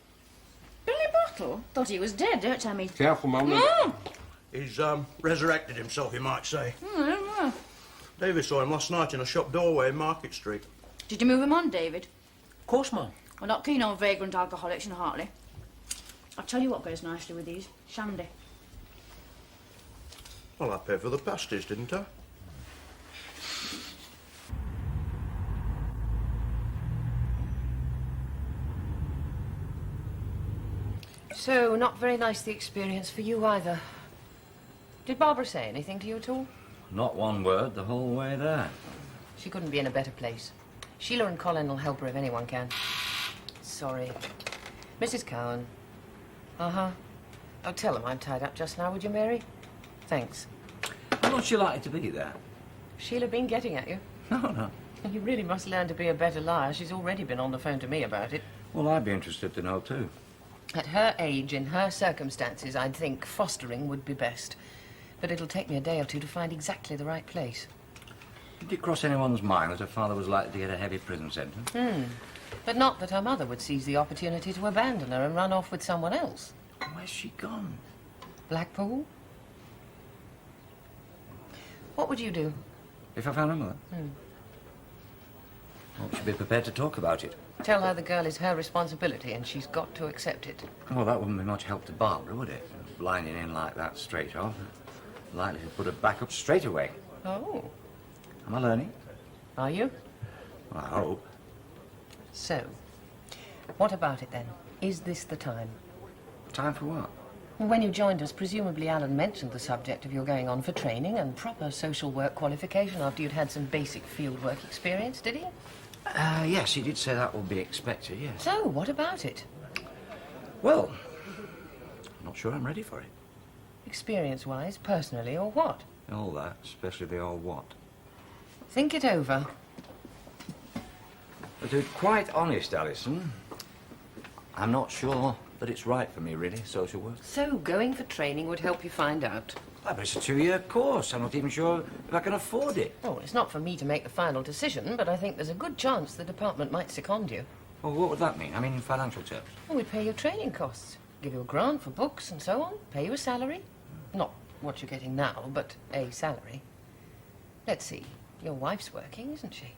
V: Billy Bottle? Thought he was dead, don't tell me.
F: Careful, ma'am.
G: He's resurrected himself, you might say.
V: I don't know.
G: Davy saw him last night in a shop doorway in Market Street.
V: Did you move him on, David?
K: Of course, ma'am.
V: We're not keen on vagrant alcoholics in Hartley. I'll tell you what goes nicely with these. Shandy.
G: Well, I paid for the pasties, didn't I?
N: So, not very nice the experience for you either. Did Barbara say anything to you at all?
S: Not one word the whole way there.
N: She couldn't be in a better place. Sheila and Colin will help her if anyone can. Sorry. Mrs. Cowan. Uh-huh. Oh, tell them I'm tied up just now, would you, Mary? Thanks.
S: How long's she likely to be there?
N: Sheila been getting at you?
S: No.
N: You really must learn to be a better liar. She's already been on the phone to me about it.
S: Well, I'd be interested to know, too.
N: At her age, in her circumstances, I'd think fostering would be best. But it'll take me a day or two to find exactly the right place.
S: Did it cross anyone's mind that her father was likely to get a heavy prison sentence?
N: But not that her mother would seize the opportunity to abandon her and run off with someone else.
S: Where's she gone?
N: Blackpool? What would you do?
S: If I found her mother? Well, she'd be prepared to talk about it.
N: Tell her the girl is her responsibility and she's got to accept it.
S: Oh, that wouldn't be much help to Barbara, would it? Blinding in like that straight off. Likely to put her back up straight away.
N: Oh.
S: Am I learning?
N: Are you?
S: Well, I hope.
N: So, what about it then? Is this the time?
S: Time for what?
N: When you joined us, presumably Alan mentioned the subject of your going on for training and proper social work qualification after you'd had some basic field work experience, did he?
S: Yes, he did say that would be expected, yes.
N: So, what about it?
S: Well, I'm not sure I'm ready for it.
N: Experience-wise, personally, or what?
S: All that, especially the all what.
N: Think it over.
S: But to be quite honest, Alison, I'm not sure that it's right for me, really, social work.
N: So, going for training would help you find out?
S: Ah, but it's a 2-year course. I'm not even sure if I can afford it.
N: Oh, it's not for me to make the final decision, but I think there's a good chance the department might second you.
S: Well, what would that mean? I mean, in financial terms.
N: Well, we'd pay your training costs, give you a grant for books and so on, pay you a salary. Not what you're getting now, but a salary. Let's see, your wife's working, isn't she?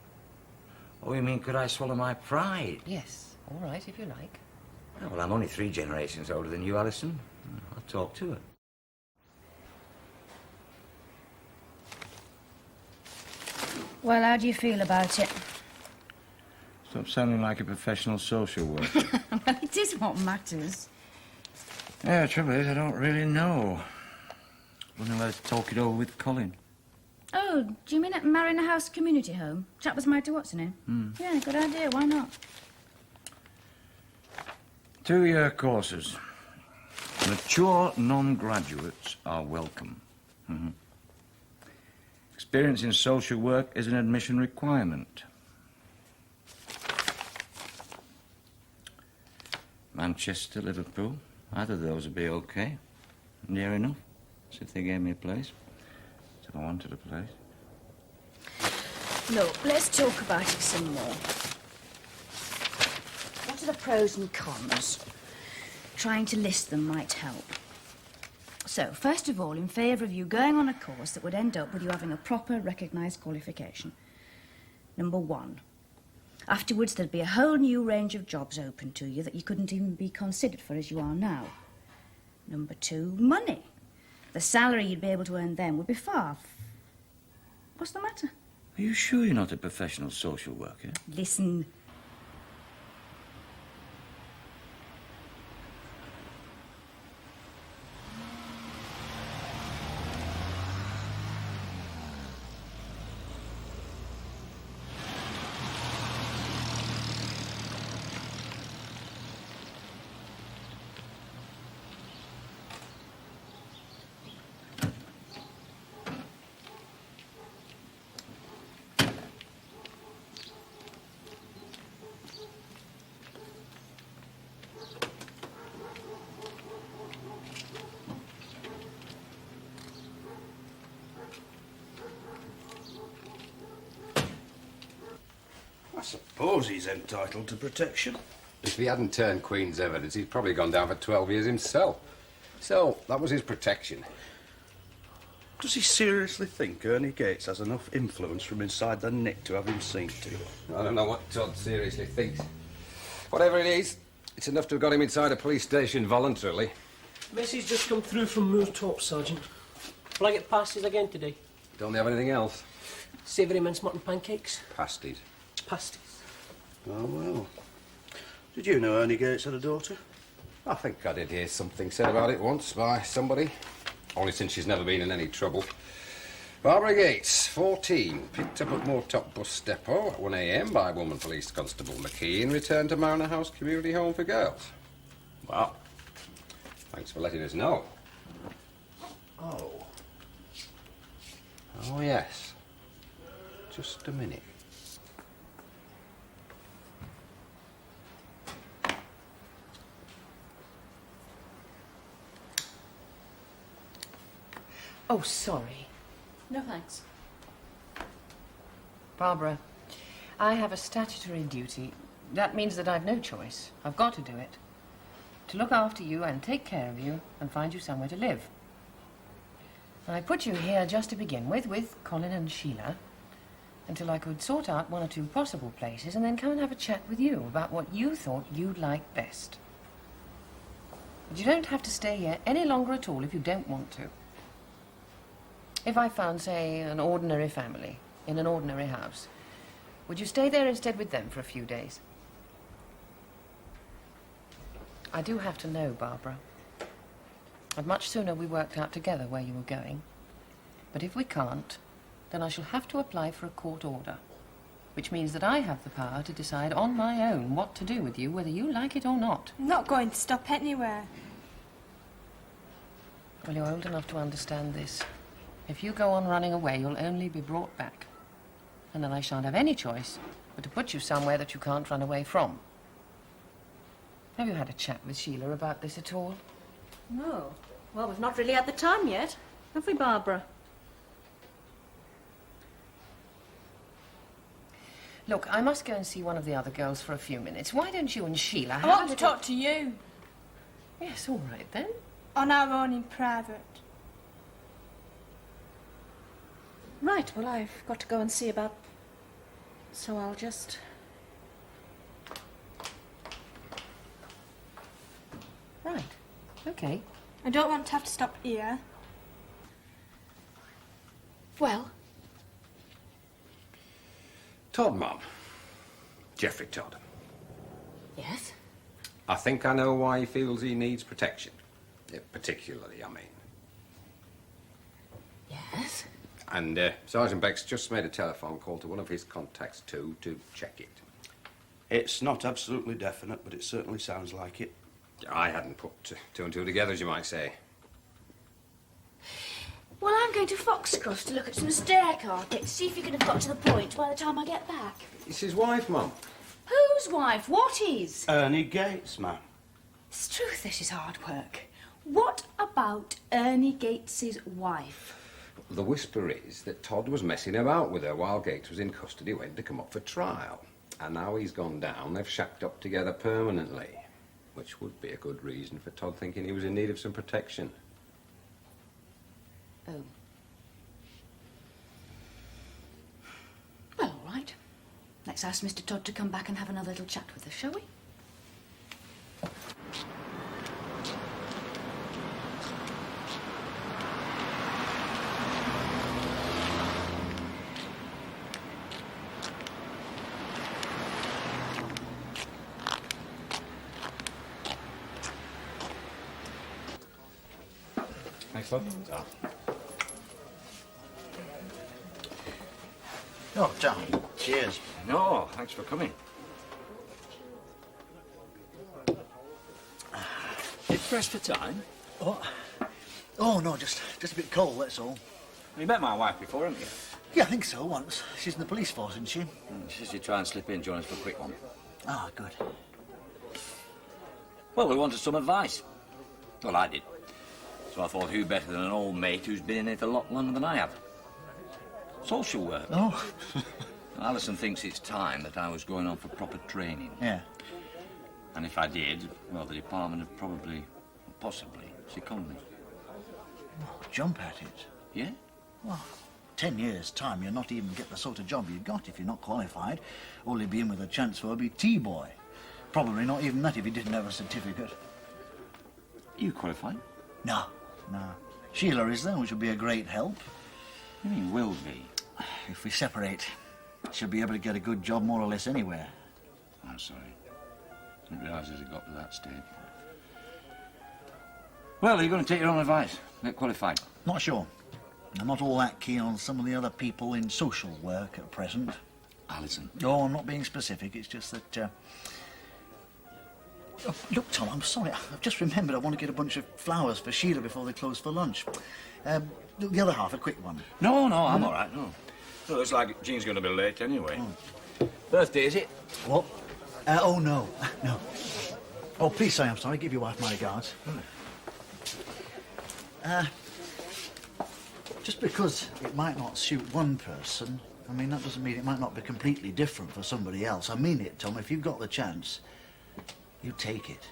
S: Oh, you mean, could I swallow my pride?
N: Yes, all right, if you like.
S: Oh, well, I'm only 3 generations older than you, Alison. I'll talk to her.
V: Well, how do you feel about it?
S: Stop sounding like a professional social worker.
V: Well, it is what matters.
S: Yeah, the trouble is, I don't really know. Wouldn't let us talk it over with Colin.
V: Oh, do you mean at Mariner House Community Home? Chap was married to what's her name? Yeah, good idea, why not?
S: 2-year courses. Mature non-graduates are welcome. Experience in social work is an admission requirement. Manchester, Liverpool, either of those would be okay. Near enough, as if they gave me a place. If I wanted a place.
V: Look, let's talk about it some more. What are the pros and cons? Trying to list them might help. So, first of all, in favour of you going on a course that would end up with you having a proper recognised qualification. Number 1. Afterwards, there'd be a whole new range of jobs open to you that you couldn't even be considered for as you are now. Number 2, money. The salary you'd be able to earn then would be far... What's the matter?
S: Are you sure you're not a professional social worker?
V: Listen.
G: I suppose he's entitled to protection.
F: If he hadn't turned Queen's evidence, he'd probably gone down for 12 years himself. So, that was his protection.
G: Does he seriously think Ernie Gates has enough influence from inside the Nick to have him seen to?
F: I don't know what Todd seriously thinks. Whatever it is, it's enough to have got him inside a police station voluntarily.
O: Message just come through from Moortop, Sergeant. Will I get pasties again today?
F: Don't they have anything else?
O: Savoury mince mutton pancakes?
F: Pasties.
O: Pasties.
G: Oh, well. Did you know Ernie Gates had a daughter?
F: I think I did hear something said about it once by somebody. Only since she's never been in any trouble. Barbara Gates, 14, picked up at Moortop bus depot at 1 a.m. by woman police constable McKee and returned to Mariner House Community Home for Girls. Well, thanks for letting us know.
G: Oh.
F: Oh, yes. Just a minute.
N: Oh, sorry.
V: No, thanks.
N: Barbara, I have a statutory duty. That means that I've no choice. I've got to do it. To look after you and take care of you and find you somewhere to live. I put you here just to begin with Colin and Sheila, until I could sort out 1 or 2 possible places and then come and have a chat with you about what you thought you'd like best. But you don't have to stay here any longer at all if you don't want to. If I found, say, an ordinary family in an ordinary house, would you stay there instead with them for a few days? I do have to know, Barbara. I'd much sooner we worked out together where you were going. But if we can't, then I shall have to apply for a court order, which means that I have the power to decide on my own what to do with you, whether you like it or not.
C: I'm not going to stop anywhere.
N: Well, you're old enough to understand this. If you go on running away, you'll only be brought back. And then I shan't have any choice but to put you somewhere that you can't run away from. Have you had a chat with Sheila about this at all?
V: No. Well, we've not really had the time yet, have we, Barbara?
N: Look, I must go and see one of the other girls for a few minutes. Why don't you and Sheila have
C: I want
N: a
C: to
N: little...
C: talk to you.
N: Yes, all right then.
C: On our own in private.
V: Right, well, I've got to go and see about... So I'll just...
N: Right, okay.
C: I don't want to have to stop here.
V: Well?
F: Todd, Mum. Geoffrey Todd.
V: Yes?
F: I think I know why he feels he needs protection. Yeah, particularly, I mean.
V: Yes?
F: And Sergeant Beck's just made a telephone call to one of his contacts, too, to check it.
G: It's not absolutely definite, but it certainly sounds like it.
F: I hadn't put two and two together, as you might say.
V: Well, I'm going to Foxcross to look at some stair carpet, see if you can have got to the point by the time I get back.
F: It's his wife, Mum.
V: Whose wife? What is?
G: Ernie Gates, ma'am.
V: It's true this is hard work. What about Ernie Gates's wife?
F: The whisper is that Todd was messing about with her while Gates was in custody waiting to come up for trial. And now he's gone down, they've shacked up together permanently. Which would be a good reason for Todd thinking he was in need of some protection.
V: Oh. Well, all right. Let's ask Mr. Todd to come back and have another little chat with us, shall we?
F: Thanks, Todd.
T: Oh, Tom. Cheers.
S: No, thanks for coming. You pressed for time?
T: What? Oh, no, just a bit cold, that's all.
S: You met my wife before, haven't you?
T: Yeah, I think so, once. She's in the police force, isn't she?
S: She says you try and slip in, join us for a quick one.
T: Ah, good.
S: Well, we wanted some advice. Well, I did. So I thought, who better than an old mate who's been in it a lot longer than I have? Social work.
T: Oh.
S: Alison thinks it's time that I was going on for proper training.
T: Yeah.
S: And if I did, well, the department would probably, possibly, second me.
T: Oh, jump at it.
S: Yeah?
T: Well, 10 years' time, you'll not even get the sort of job you've got if you're not qualified. All you'd be in with a chance for would be T-boy. Probably not even that if you didn't have a certificate.
S: You qualified?
T: No. Sheila is there, which will be a great help.
S: You mean will be?
T: If we separate, she'll be able to get a good job more or less anywhere.
S: I'm sorry. I didn't realise it got to that stage. Well, are you going to take your own advice? Get qualified?
T: Not sure. I'm not all that keen on some of the other people in social work at present.
S: Alison?
T: No, I'm not being specific. It's just that... Oh, look, Tom, I'm sorry. I've just remembered I want to get a bunch of flowers for Sheila before they close for lunch. The other half, a quick one.
S: No, I'm all right, no. Well, looks like Jean's going to be late anyway.
T: Oh.
S: Birthday, is it?
T: What? Oh, no. No. Oh, please say I'm sorry. Give your wife my regards. Just because it might not suit one person, I mean, that doesn't mean it might not be completely different for somebody else. I mean it, Tom. If you've got the chance, you take it.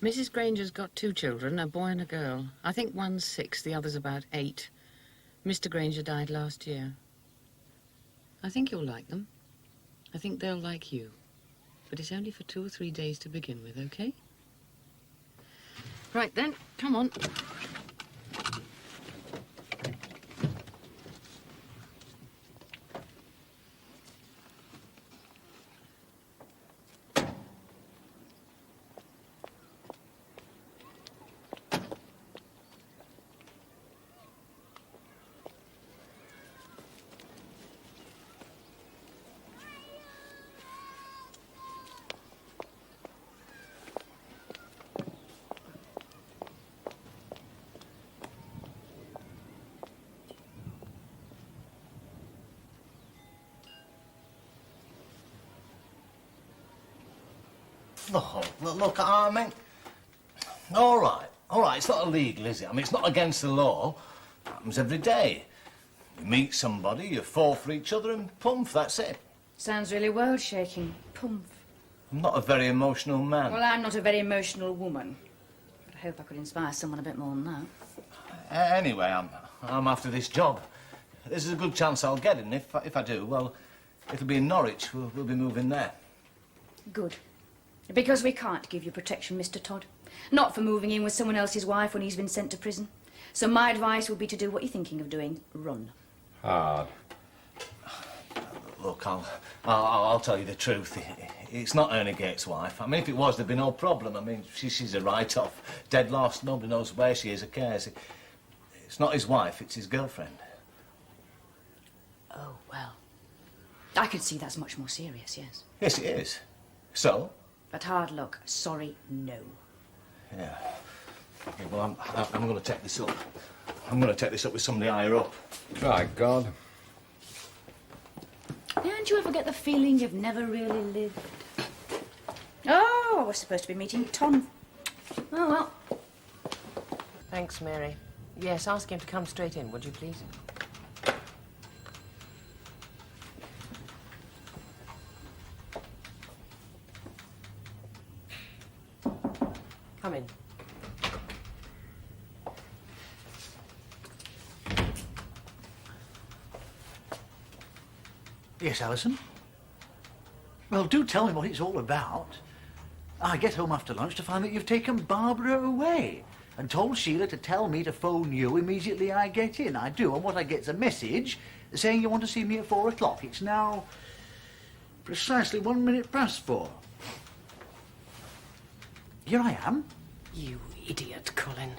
N: Mrs. Granger's got 2 children, a boy and a girl. I think one's 6, the other's about 8. Mr. Granger died last year. I think you'll like them. I think they'll like you. But it's only for 2 or 3 days to begin with, okay?
V: Right then, come on.
J: Oh, look, I mean... All right, it's not illegal, is it? I mean, it's not against the law. It happens every day. You meet somebody, you fall for each other and pump, that's it.
V: Sounds really world-shaking. Pumph.
J: I'm not a very emotional man.
V: Well, I'm not a very emotional woman. But I hope I could inspire someone a bit more than that.
J: Anyway, I'm after this job. This is a good chance I'll get it, and if I do, well, it'll be in Norwich. We'll be moving there.
V: Good. Because we can't give you protection, Mr. Todd. Not for moving in with someone else's wife when he's been sent to prison. So my advice would be to do what you're thinking of doing. Run.
J: Hard. Look, I'll tell you the truth. It's not Ernie Gates' wife. I mean, if it was, there'd be no problem. I mean, she's a write-off. Dead lost. Nobody knows where she is or cares. It's not his wife, it's his girlfriend.
V: Oh, well. I could see that's much more serious, yes.
J: Yes, it is. So?
V: But hard luck. Sorry, no.
J: Yeah. Okay, well, I'm going to take this up. I'm going to take this up with somebody higher up.
F: Try God.
V: Don't you ever get the feeling you've never really lived? Oh, I was supposed to be meeting Tom. Oh, well.
N: Thanks, Mary. Yes, ask him to come straight in, would you please? Come in.
T: Yes, Alison? Well, do tell me what it's all about. I get home after lunch to find that you've taken Barbara away and told Sheila to tell me to phone you immediately I get in. I do, and what I get's a message saying you want to see me at 4 o'clock. It's now precisely 1 minute past 4. Here I am.
O: You idiot, Colin.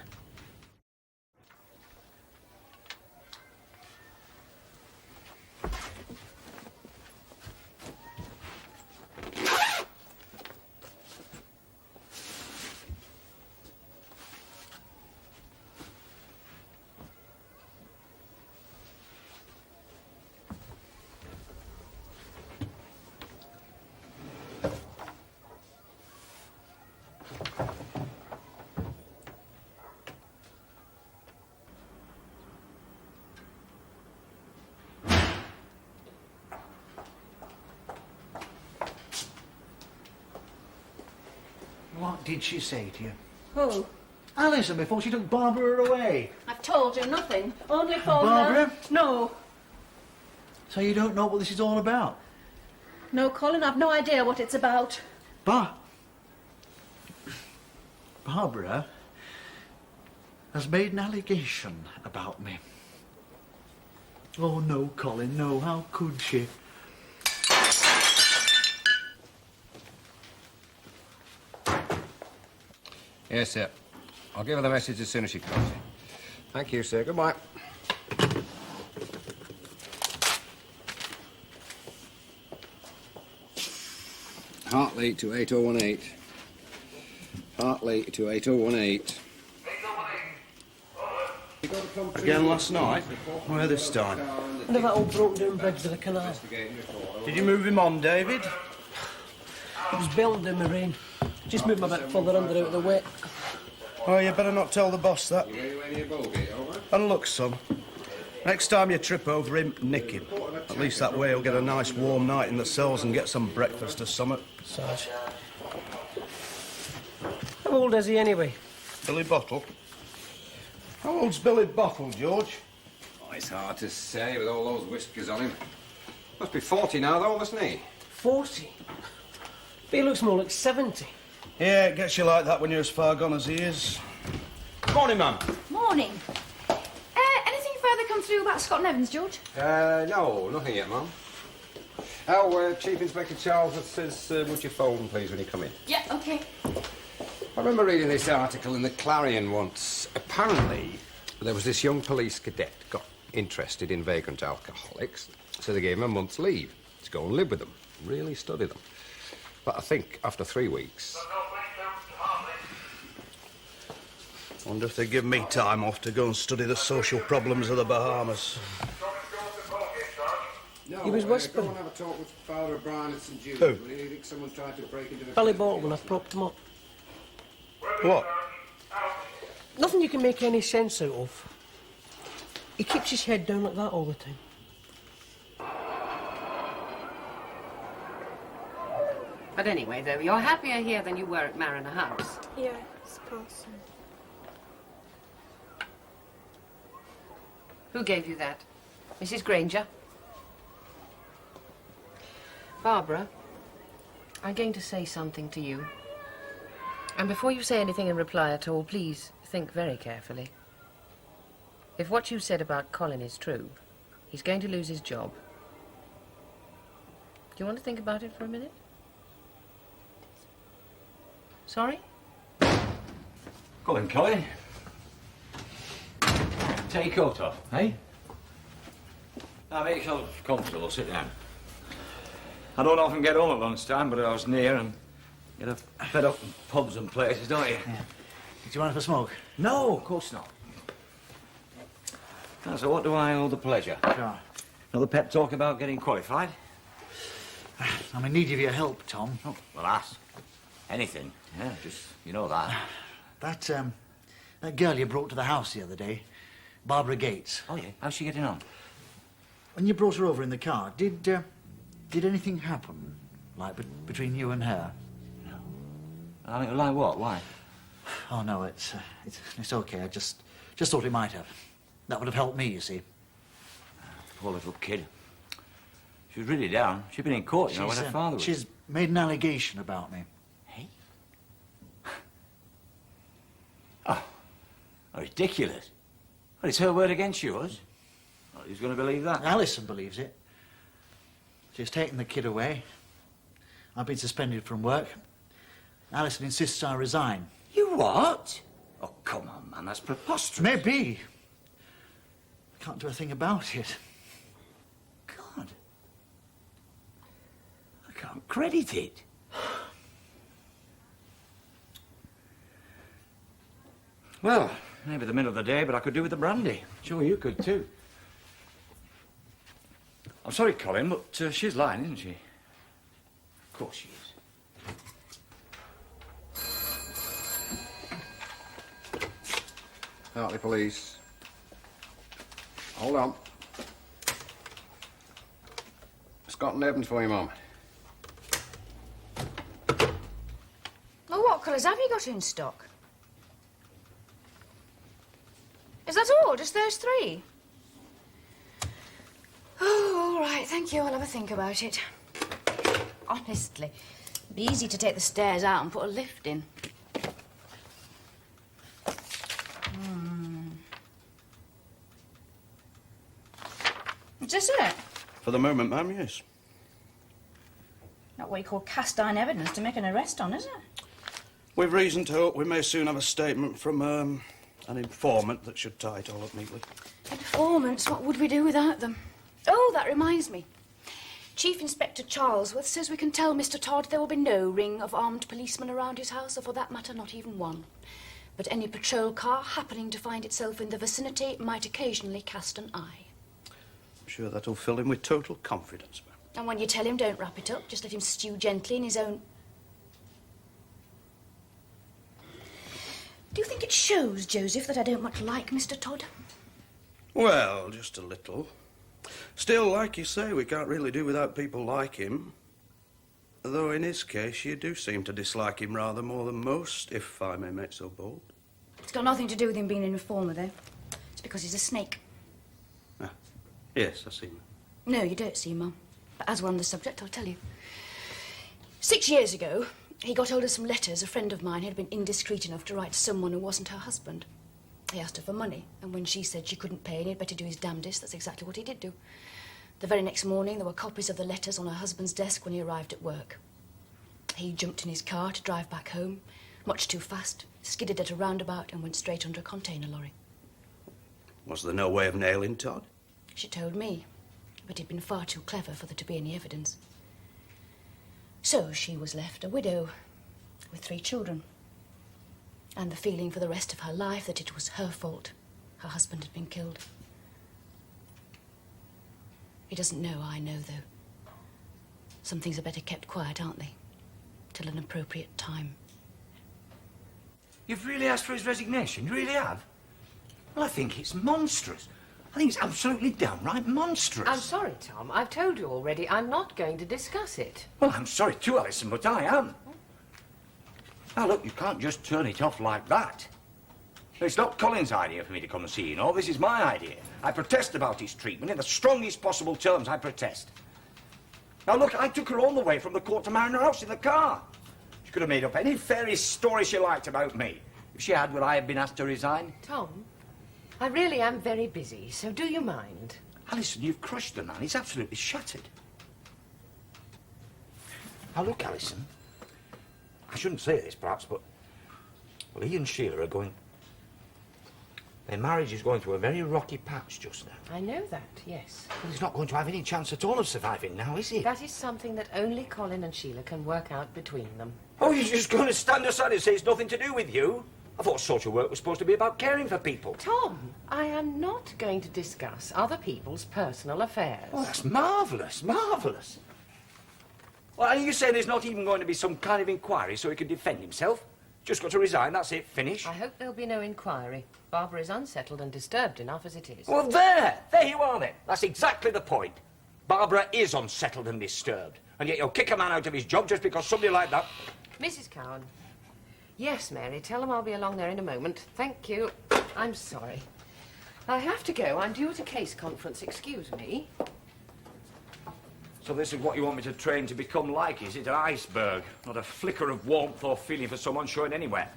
T: What did she say to you?
V: Who?
T: Alison, before she took Barbara away.
V: I've told you nothing. Only phone
T: Barbara?
V: No.
T: So you don't know what this is all about?
V: No, Colin, I've no idea what it's about.
T: Barbara has made an allegation about me. Oh, no, Colin, no. How could she?
F: Yes, sir. I'll give her the message as soon as she comes. Thank you, sir. Goodbye. Hartley to 8018. Hartley to 8018.
G: Again last night? Where this time?
O: Under that old broken down bridge to the canal.
G: Did you move him on, David?
O: It was building in the rain. Just moved him a bit further under out of the wet.
G: Oh, you better not tell the boss that. And look, son, next time you trip over him, nick him. At least that way he'll get a nice warm night in the cells and get some breakfast or something.
O: Sarge. How old is he anyway?
G: Billy Bottle? How old's Billy Bottle, George?
F: Oh, it's hard to say with all those whiskers on him. Must be 40 now, though, mustn't he?
O: 40? But he looks more like 70.
G: Yeah, it gets you like that when you're as far gone as he is.
F: Morning, ma'am.
V: Morning. Anything further come through about Scott and Evans, George?
F: No, nothing yet, ma'am. Oh, Chief Inspector Charles says, would you phone, please, when you come in?
V: Yeah, OK.
F: I remember reading this article in the Clarion once. Apparently, there was this young police cadet got interested in vagrant alcoholics, so they gave him a month's leave to go and live with them, really study them. But I think after 3 weeks...
G: Wonder if they give me time off to go and study the social problems of the Bahamas.
F: No,
O: He was whispering.
F: Go and have a talk with Father O'Brien at St. Jude's.
G: Who?
F: Will you think someone tried to break into the...
O: Billy Bolton, I've propped him up.
G: What?
O: Nothing you can make any sense out of. He keeps his head down like that all the time.
N: But anyway, though, you're happier here than you were at Mariner House.
C: Yeah, I suppose so.
N: Who gave you that? Mrs. Granger? Barbara, I'm going to say something to you. And before you say anything in reply at all, please think very carefully. If what you said about Colin is true, he's going to lose his job. Do you want to think about it for a minute? Sorry?
S: Go on, Colin. Take your coat off, eh? Now, make yourself comfortable. Sit down. I don't often get home at lunchtime, but I was near and get fed up in pubs and places, don't you?
T: Yeah. Did you want to smoke?
S: No, of course not. Now, so what do I owe the pleasure?
T: Sure.
S: Another pep talk about getting qualified?
T: I'm in need of your help, Tom.
S: Oh, well, ask. Anything. Yeah, just, you know that.
T: That girl you brought to the house the other day, Barbara Gates.
S: Oh, yeah? How's she getting on?
T: When you brought her over in the car, did anything happen, like, between you and her?
S: No. I mean, like what? Why?
T: Oh, no, it's okay. I just thought it might have. That would have helped me, you see.
S: Poor little kid. She was really down. She'd been in court, you know, when her father was...
T: She's made an allegation about me.
S: Hey? Oh, ridiculous. Well, it's her word against yours. Well, who's going to believe that?
T: Alison believes it. She's taken the kid away. I've been suspended from work. Alison insists I resign.
S: You what? Oh, come on, man, that's preposterous.
T: Maybe. I can't do a thing about it.
S: God. I can't credit it. Well, maybe the middle of the day, but I could do with the brandy. Sure, you could, too. I'm sorry, Colin, but she's lying, isn't she? Of course she is.
F: Hartley Police. Hold on. Scott and Evans for you, Mum.
V: Well, what colours have you got in stock? Is that all? Just those three? Oh, all right, thank you. I'll have a think about it. Honestly, it'd be easy to take the stairs out and put a lift in. Is this it?
G: For the moment, ma'am, yes.
V: Not what you call cast iron evidence to make an arrest on, is it?
G: We've reason to hope we may soon have a statement from an informant that should tie it all up neatly.
V: Informants, what would we do without them? Oh, that reminds me. Chief Inspector Charlesworth says we can tell Mr. Todd there will be no ring of armed policemen around his house, or for that matter, not even one. But any patrol car happening to find itself in the vicinity might occasionally cast an eye.
G: I'm sure that'll fill him with total confidence, ma'am.
V: And when you tell him, don't wrap it up. Just let him stew gently in his own... Do you think it shows, Joseph, that I don't much like Mr. Todd?
G: Well, just a little. Still, like you say, we can't really do without people like him. Though in his case, you do seem to dislike him rather more than most, if I may make so bold.
V: It's got nothing to do with him being an informer, though. It's because he's a snake.
G: Ah, yes, I see.
V: No, you don't see, Mum. But as we're on the subject, I'll tell you. 6 years ago, he got hold of some letters a friend of mine had been indiscreet enough to write to someone who wasn't her husband. He asked her for money, and when she said she couldn't pay and he'd better do his damnedest, that's exactly what he did do. The very next morning, there were copies of the letters on her husband's desk when he arrived at work. He jumped in his car to drive back home, much too fast, skidded at a roundabout and went straight under a container lorry.
I: Was there no way of nailing Todd?
V: She told me, but he'd been far too clever for there to be any evidence. So she was left a widow with 3 children, and the feeling for the rest of her life that it was her fault her husband had been killed. He doesn't know I know, though. Some things are better kept quiet, aren't they? Till an appropriate time.
S: You've really asked for his resignation? You really have? Well, I think it's monstrous. I think it's absolutely downright monstrous.
N: I'm sorry, Tom. I've told you already. I'm not going to discuss it.
S: Well, I'm sorry too, Alison, but I am. Now, look, you can't just turn it off like that. It's not Colin's idea for me to come and see you, no. This is my idea. I protest about his treatment in the strongest possible terms. I protest. Now, look, I took her all the way from the court to Mariner House in the car. She could have made up any fairy story she liked about me. If she had, would I have been asked to resign?
N: Tom, I really am very busy, so do you mind?
S: Alison, you've crushed the man. He's absolutely shattered. Now, look, Alison, I shouldn't say this, perhaps, but... well, he and Sheila are going... their marriage is going through a very rocky patch just now.
N: I know that, yes.
S: Well, he's not going to have any chance at all of surviving now, is he?
N: That is something that only Colin and Sheila can work out between them.
S: Oh, you're just going to stand aside and say it's nothing to do with you? I thought social work was supposed to be about caring for people.
N: Tom, I am not going to discuss other people's personal affairs.
S: Oh, that's marvellous, marvellous. Well, are you saying there's not even going to be some kind of inquiry so he can defend himself? Just got to resign, that's it, finish?
N: I hope there'll be no inquiry. Barbara is unsettled and disturbed enough as it is.
S: Well, there you are then. That's exactly the point. Barbara is unsettled and disturbed. And yet you'll kick a man out of his job just because somebody like that...
N: Mrs. Cowan. Yes, Mary, tell them I'll be along there in a moment. Thank you. I'm sorry. I have to go. I'm due at a case conference. Excuse me.
S: So this is what you want me to train to become like, is it? An iceberg, not a flicker of warmth or feeling for someone showing anywhere.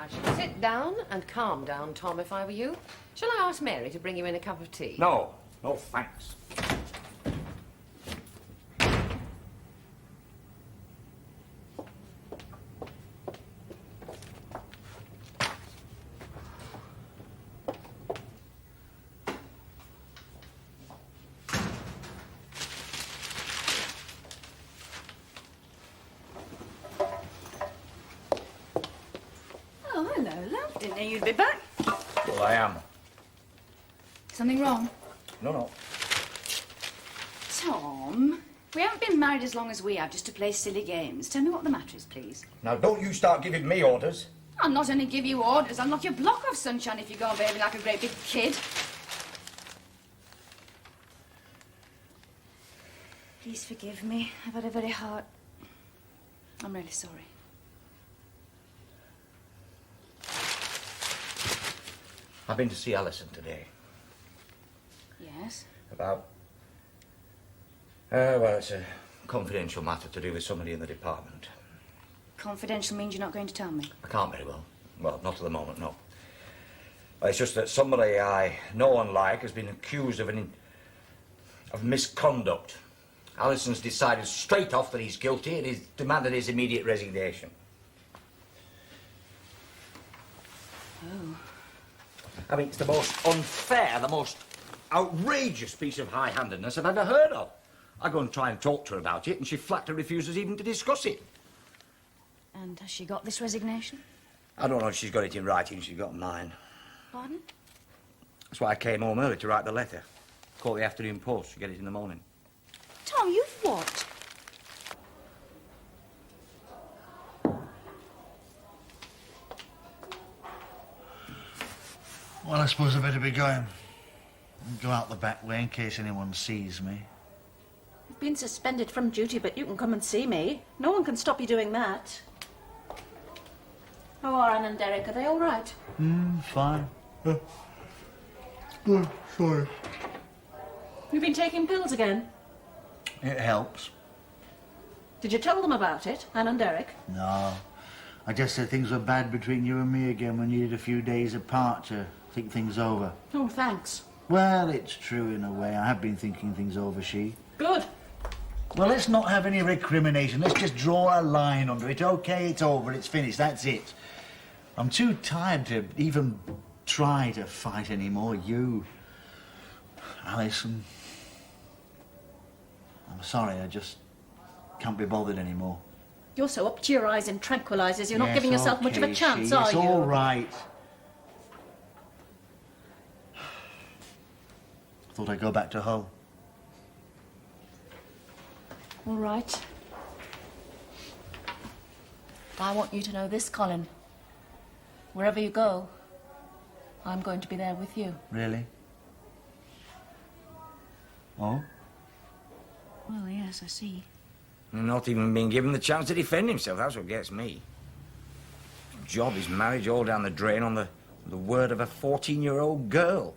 N: I should sit down and calm down, Tom, if I were you. Shall I ask Mary to bring you in a cup of tea?
S: No, no thanks.
V: Oh, hello, love. Didn't know you'd be back.
S: Well, I am.
V: Something wrong?
S: No.
V: Tom, we haven't been married as long as we have just to play silly games. Tell me what the matter is, please.
S: Now, don't you start giving me orders.
V: I'll not only give you orders, I'll knock your block off, sunshine, if you go on behaving like a great big kid. Please forgive me. I've had a very hard... I'm really sorry.
S: I've been to see Alison today.
V: Yes?
S: About... well, it's a confidential matter to do with somebody in the department.
V: Confidential means you're not going to tell me?
S: I can't very well. Well, not at the moment, no. It's just that somebody I know and like has been accused of misconduct. Alison's decided straight off that he's guilty and he's demanded his immediate resignation.
V: Oh.
S: I mean, it's the most unfair, the most outrageous piece of high-handedness I've ever heard of. I go and try and talk to her about it, and she flatly refuses even to discuss it.
V: And has she got this resignation?
S: I don't know if she's got it in writing, she's got mine.
V: Pardon?
S: That's why I came home early to write the letter. Call the afternoon post to get it in the morning.
V: Tom, you've what?
T: Well, I suppose I better be going. Go out the back way in case anyone sees me.
M: You've been suspended from duty, but you can come and see me. No one can stop you doing that. How are Anne and Derek? Are they all right?
T: Fine. Sorry.
M: You've been taking pills again?
T: It helps.
M: Did you tell them about it, Anne and Derek?
T: No. I just said things were bad between you and me again. We needed a few days apart to think things over.
M: Oh, thanks.
T: Well, it's true in a way. I have been thinking things over, she.
M: Good.
T: Well, let's not have any recrimination. Let's just draw a line under it. OK, it's over, it's finished, that's it. I'm too tired to even try to fight anymore. You, Alison. I'm sorry, I just can't be bothered anymore.
M: You're so up to your eyes in tranquilizers, you're not
T: Yes,
M: giving yourself much of a
T: OK,
M: chance,
T: she,
M: are
T: it's
M: you?
T: all right. I thought I'd go back to Hull.
M: All right. I want you to know this, Colin. Wherever you go, I'm going to be there with you.
T: Really? Oh?
V: Well, yes, I see.
S: Not even being given the chance to defend himself, that's what gets me. His job, his marriage, all down the drain on the word of a 14-year-old girl.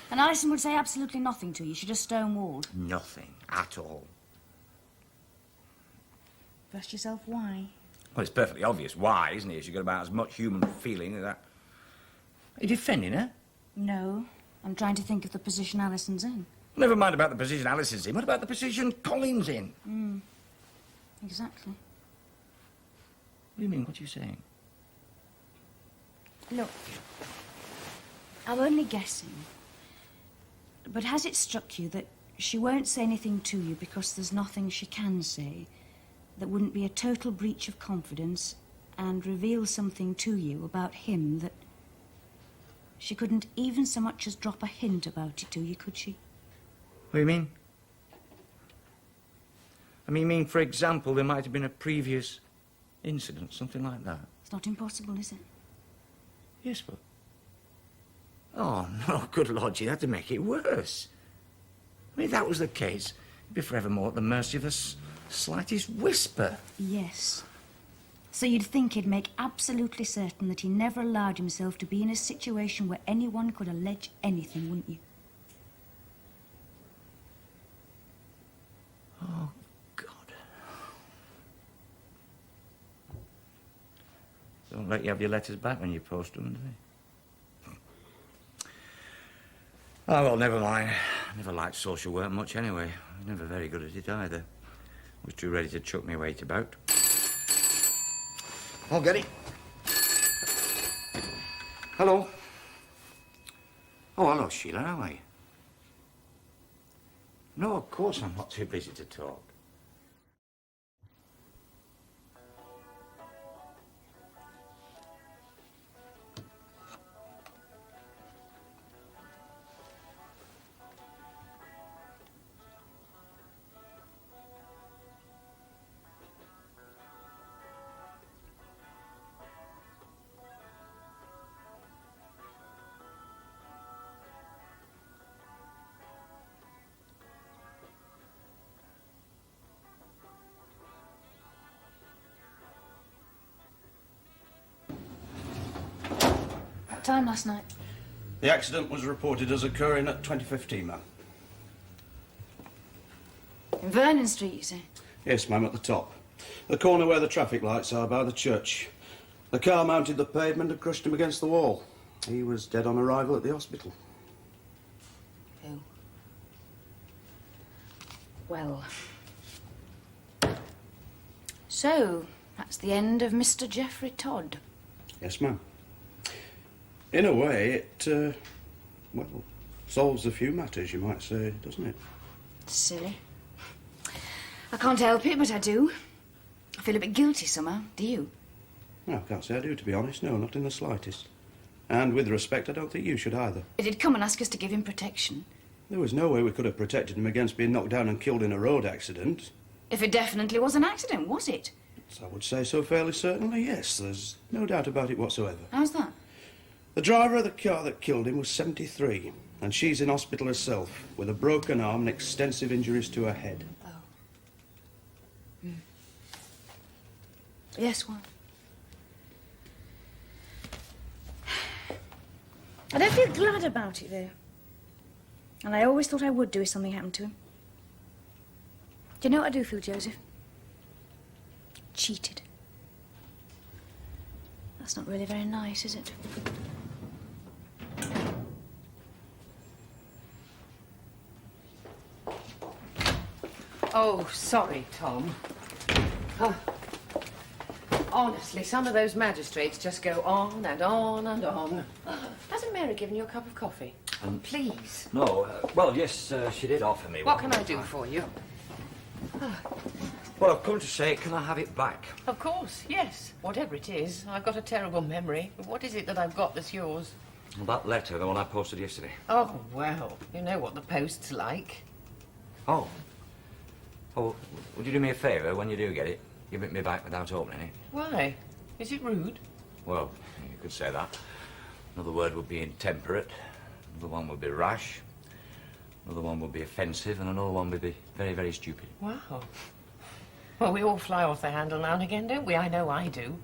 V: And Alison would say absolutely nothing to you. She just stonewalled.
S: Nothing at all.
V: You asked yourself why?
S: Well, it's perfectly obvious why, isn't it? She's got about as much human feeling as that. Are you defending her?
V: No. I'm trying to think of the position Alison's in.
S: Never mind about the position Alison's in. What about the position Colin's in?
V: Exactly.
S: What do you mean? What are you saying?
V: Look, I'm only guessing. But has it struck you that she won't say anything to you because there's nothing she can say that wouldn't be a total breach of confidence and reveal something to you about him that she couldn't even so much as drop a hint about it to you, could she?
S: What do you mean? I mean, for example, there might have been a previous incident, something like that.
V: It's not impossible, is it?
S: Yes, but... Oh, no, good Lord, Gee, that'd make it worse. I mean, if that was the case, you'd be forevermore at the mercy of the slightest whisper.
V: Yes. So you'd think he'd make absolutely certain that he never allowed himself to be in a situation where anyone could allege anything, wouldn't you?
S: Oh, God. Don't let you have your letters back when you post them, do they? Oh, well, never mind. I never liked social work much anyway. I was never very good at it either. I was too ready to chuck my weight about. I'll get it. Hello. Oh, hello, Sheila. How are you? No, of course I'm not too busy to talk.
V: What time last night?
G: The accident was reported as occurring at 20:15, ma'am.
V: In Vernon Street, you say?
G: Yes, ma'am, at the top. The corner where the traffic lights are by the church. The car mounted the pavement and crushed him against the wall. He was dead on arrival at the hospital.
V: Who? Well... So, that's the end of Mr. Geoffrey Todd.
G: Yes, ma'am. In a way, it, well, solves a few matters, you might say, doesn't it?
V: Silly. I can't help it, but I do. I feel a bit guilty somehow. Do you?
G: No, I can't say I do, to be honest. No, not in the slightest. And with respect, I don't think you should either.
V: He'd come and ask us to give him protection.
G: There was no way we could have protected him against being knocked down and killed in a road accident.
V: If it definitely was an accident, was it?
G: I would say so fairly certainly, yes. There's no doubt about it whatsoever.
V: How's that?
G: The driver of the car that killed him was 73, and she's in hospital herself, with a broken arm and extensive injuries to her head.
V: Yes, well... I don't feel glad about it, though. And I always thought I would do if something happened to him. Do you know what I do feel, Joseph? Cheated. That's not really very nice, is it?
N: Oh, sorry, Tom. Oh. Honestly, some of those magistrates just go on and on and on. Hasn't Mary given you a cup of coffee? Please.
S: No, well, yes, she did offer me
N: What
S: one.
N: can I do for you?
S: Well, I've come to say, can I have it back?
N: Of course, yes. Whatever it is. I've got a terrible memory. What is it that I've got that's yours?
S: Well, that letter, the one I posted yesterday.
N: Oh, well, you know what the post's like.
S: Oh. Oh, would you do me a favour when you do get it? Give it me back without opening it.
N: Why? Is it rude?
S: Well, you could say that. Another word would be intemperate. Another one would be rash. Another one would be offensive. And another one would be very, very stupid.
N: Wow. Well, we all fly off the handle now and again, don't we? I know I do.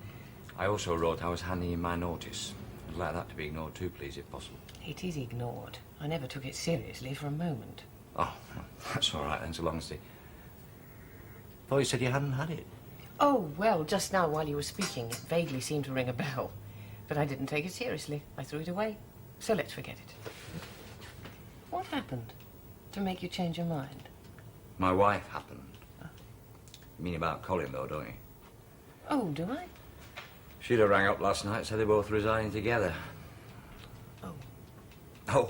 S: I also wrote I was handing in my notice. I'd like that to be ignored too, please, if possible.
N: It is ignored. I never took it seriously for a moment.
S: Oh, that's all right then, so long as the... thought you said you hadn't had it.
N: Oh, well, just now while you were speaking, it vaguely seemed to ring a bell. But I didn't take it seriously. I threw it away. So let's forget it. What happened to make you change your mind?
S: My wife happened. You mean about Colin, though, don't you?
N: Oh, do I?
S: She'd have rang up last night, said they both resigning together.
N: Oh.
S: Oh.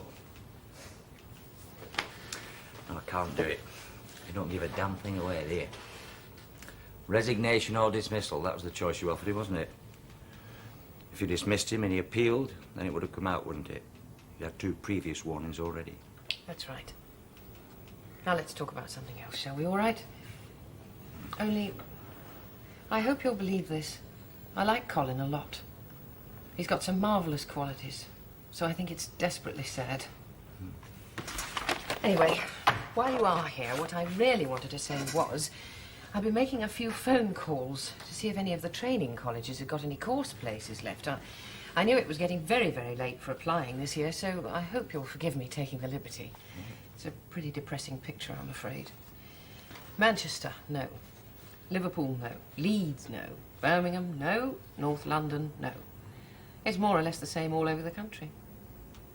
S: No, I can't do it. You don't give a damn thing away, do you? Resignation or dismissal, that was the choice you offered him, wasn't it? If you dismissed him and he appealed, then it would have come out, wouldn't it? You had 2 previous warnings already.
N: That's right. Now let's talk about something else, shall we, all right? Only, I hope you'll believe this. I like Colin a lot. He's got some marvellous qualities, so I think it's desperately sad. Anyway, while you are here, what I really wanted to say was, I've been making a few phone calls to see if any of the training colleges have got any course places left. I knew it was getting very, very late for applying this year, so I hope you'll forgive me taking the liberty. It's a pretty depressing picture, I'm afraid. Manchester, no. Liverpool, no. Leeds, no. Birmingham, no. North London, no. It's more or less the same all over the country.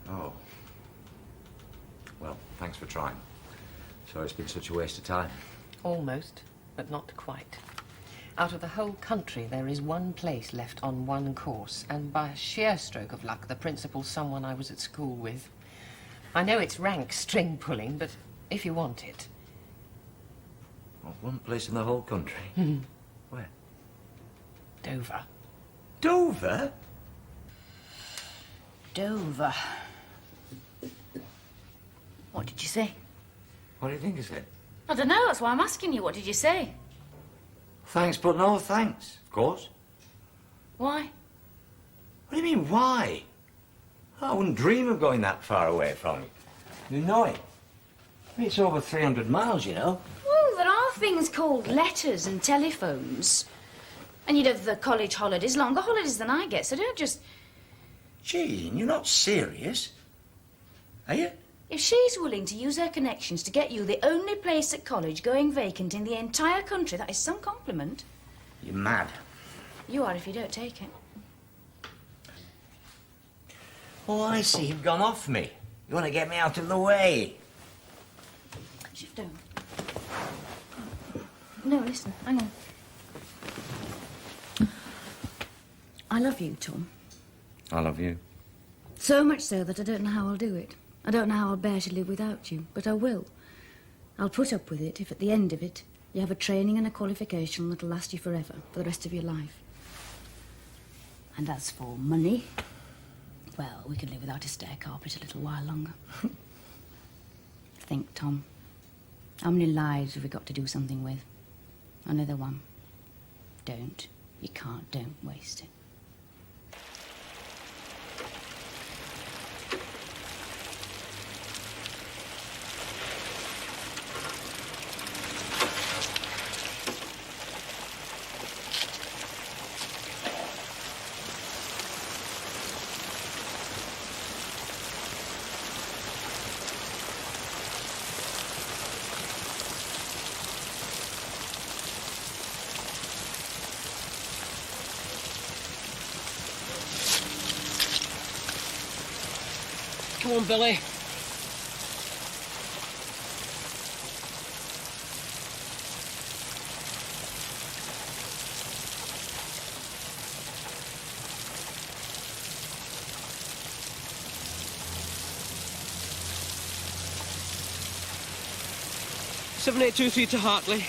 S: Oh. Well, thanks for trying. Sorry it's been such a waste of time.
N: Almost, but not quite. Out of the whole country, there is one place left on one course, and by a sheer stroke of luck, the principal's someone I was at school with. I know it's rank string pulling, but if you want it...
S: Well, one place in the whole country? Where?
N: Dover.
S: Dover?
V: Dover. What did you say?
S: What do you think I said?
V: I don't know, that's why I'm asking you. What did you say?
S: Thanks, but no thanks, of course.
V: Why?
S: What do you mean, why? I wouldn't dream of going that far away from you. You know it. It's over 300 miles, you know.
V: Well, there are things called letters and telephones. And you'd have the college holidays, longer holidays than I get, so don't just...
S: Jean, you're not serious. Are you?
V: If she's willing to use her connections to get you the only place at college going vacant in the entire country, that is some compliment.
S: You're mad.
V: You are if you don't take it.
S: Oh, I see. You've gone off me. You want to get me out of the way.
V: Don't. No, listen, hang on. I love you, Tom.
S: I love you.
V: So much so that I don't know how I'll do it. I don't know how I'll bear to live without you, but I will. I'll put up with it if at the end of it you have a training and a qualification that'll last you forever, for the rest of your life. And as for money, well, we could live without a stair carpet a little while longer. Think, Tom. How many lives have we got to do something with? Another one. Don't. You can't. Don't waste it.
O: Come on, Billy. Seven 823 to Hartley.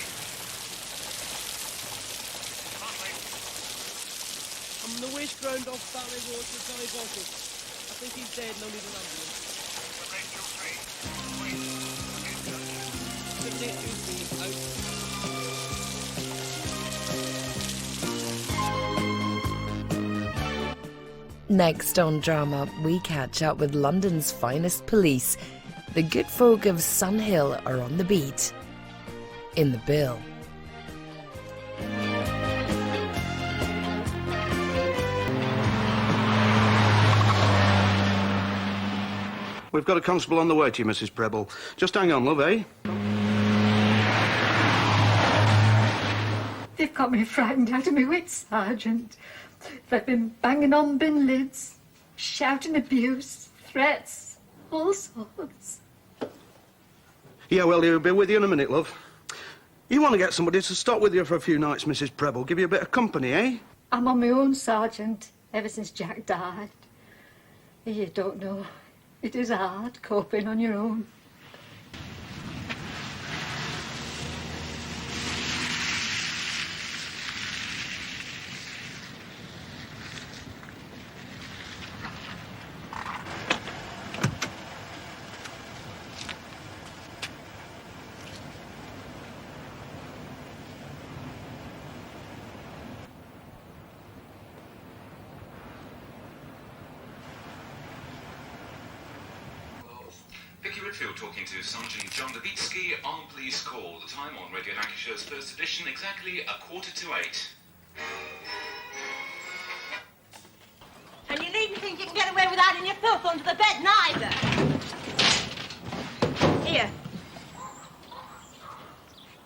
O: I'm on the waste ground off Barley Road to Barley Bottle. I think he's dead and I'll need an ambulance. 7 823 out.
U: Next on Drama, we catch up with London's finest police. The good folk of Sun Hill are on the beat. In the bill.
I: We've got a constable on the way to you, Mrs. Preble. Just hang on, love, eh?
L: They've got me frightened out of my wits, Sergeant. They've been banging on bin lids, shouting abuse, threats, all sorts.
I: Yeah, well, he'll be with you in a minute, love. You want to get somebody to stop with you for a few nights, Mrs. Preble. Give you a bit of company, eh?
L: I'm on my own, Sergeant, ever since Jack died. You don't know. It is hard coping on your own.
H: Vicky Whitfield talking to Sergeant John Levitsky on police call. The time on Radio Lancashire's first edition, exactly 7:45.
P: And you needn't think you can get away with hiding your filth under the bed, neither. Here.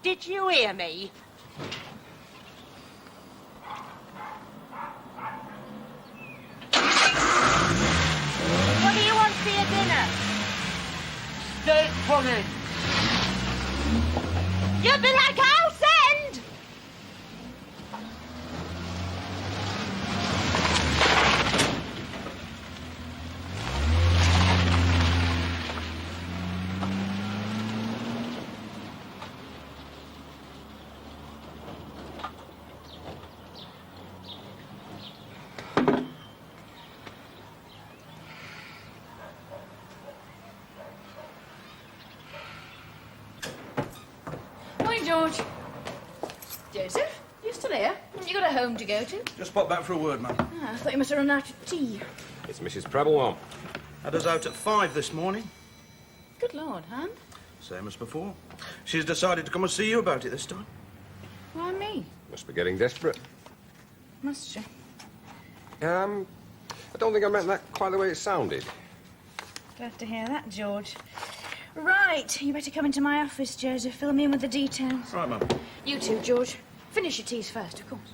P: Did you hear me? What do you want for your dinner?
O: Steak pudding.
P: You've been like house end!
V: Morning, George. Joseph, you still here? Haven't you got a home to go to?
G: Just pop back for a word, ma'am.
V: Ah, I thought you must have run out of tea.
F: It's Mrs. Preble on.
G: Had us out at 5 this morning.
V: Good Lord, Han.
G: Same as before. She's decided to come and see you about it this time.
V: Why me?
F: Must be getting desperate.
V: Must she?
F: I don't think I meant that quite the way it sounded.
V: Glad to hear that, George. Right, you better come into my office, Joseph. Fill me in with the details.
G: Right, ma'am.
V: You too, George. Finish your teas first, of course.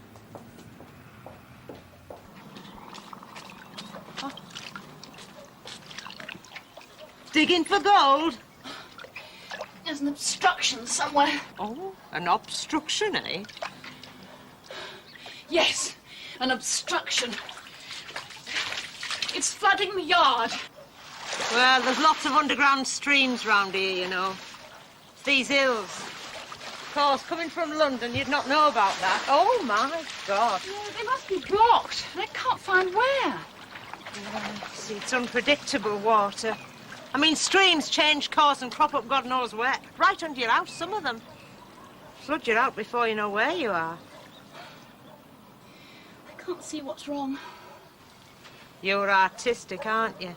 P: Oh. Digging for gold?
V: There's an obstruction somewhere.
P: Oh, an obstruction, eh?
V: Yes, an obstruction. It's flooding the yard.
P: Well, there's lots of underground streams round here, you know. It's these hills. Of course, coming from London, you'd not know about that. Oh, my God.
V: Yeah, they must be blocked, and I can't find where.
P: See, it's unpredictable water. I mean, streams change course and crop up God knows where. Right under your house, some of them. Flood you out before you know where you are.
V: I can't see what's wrong.
P: You're artistic, aren't you?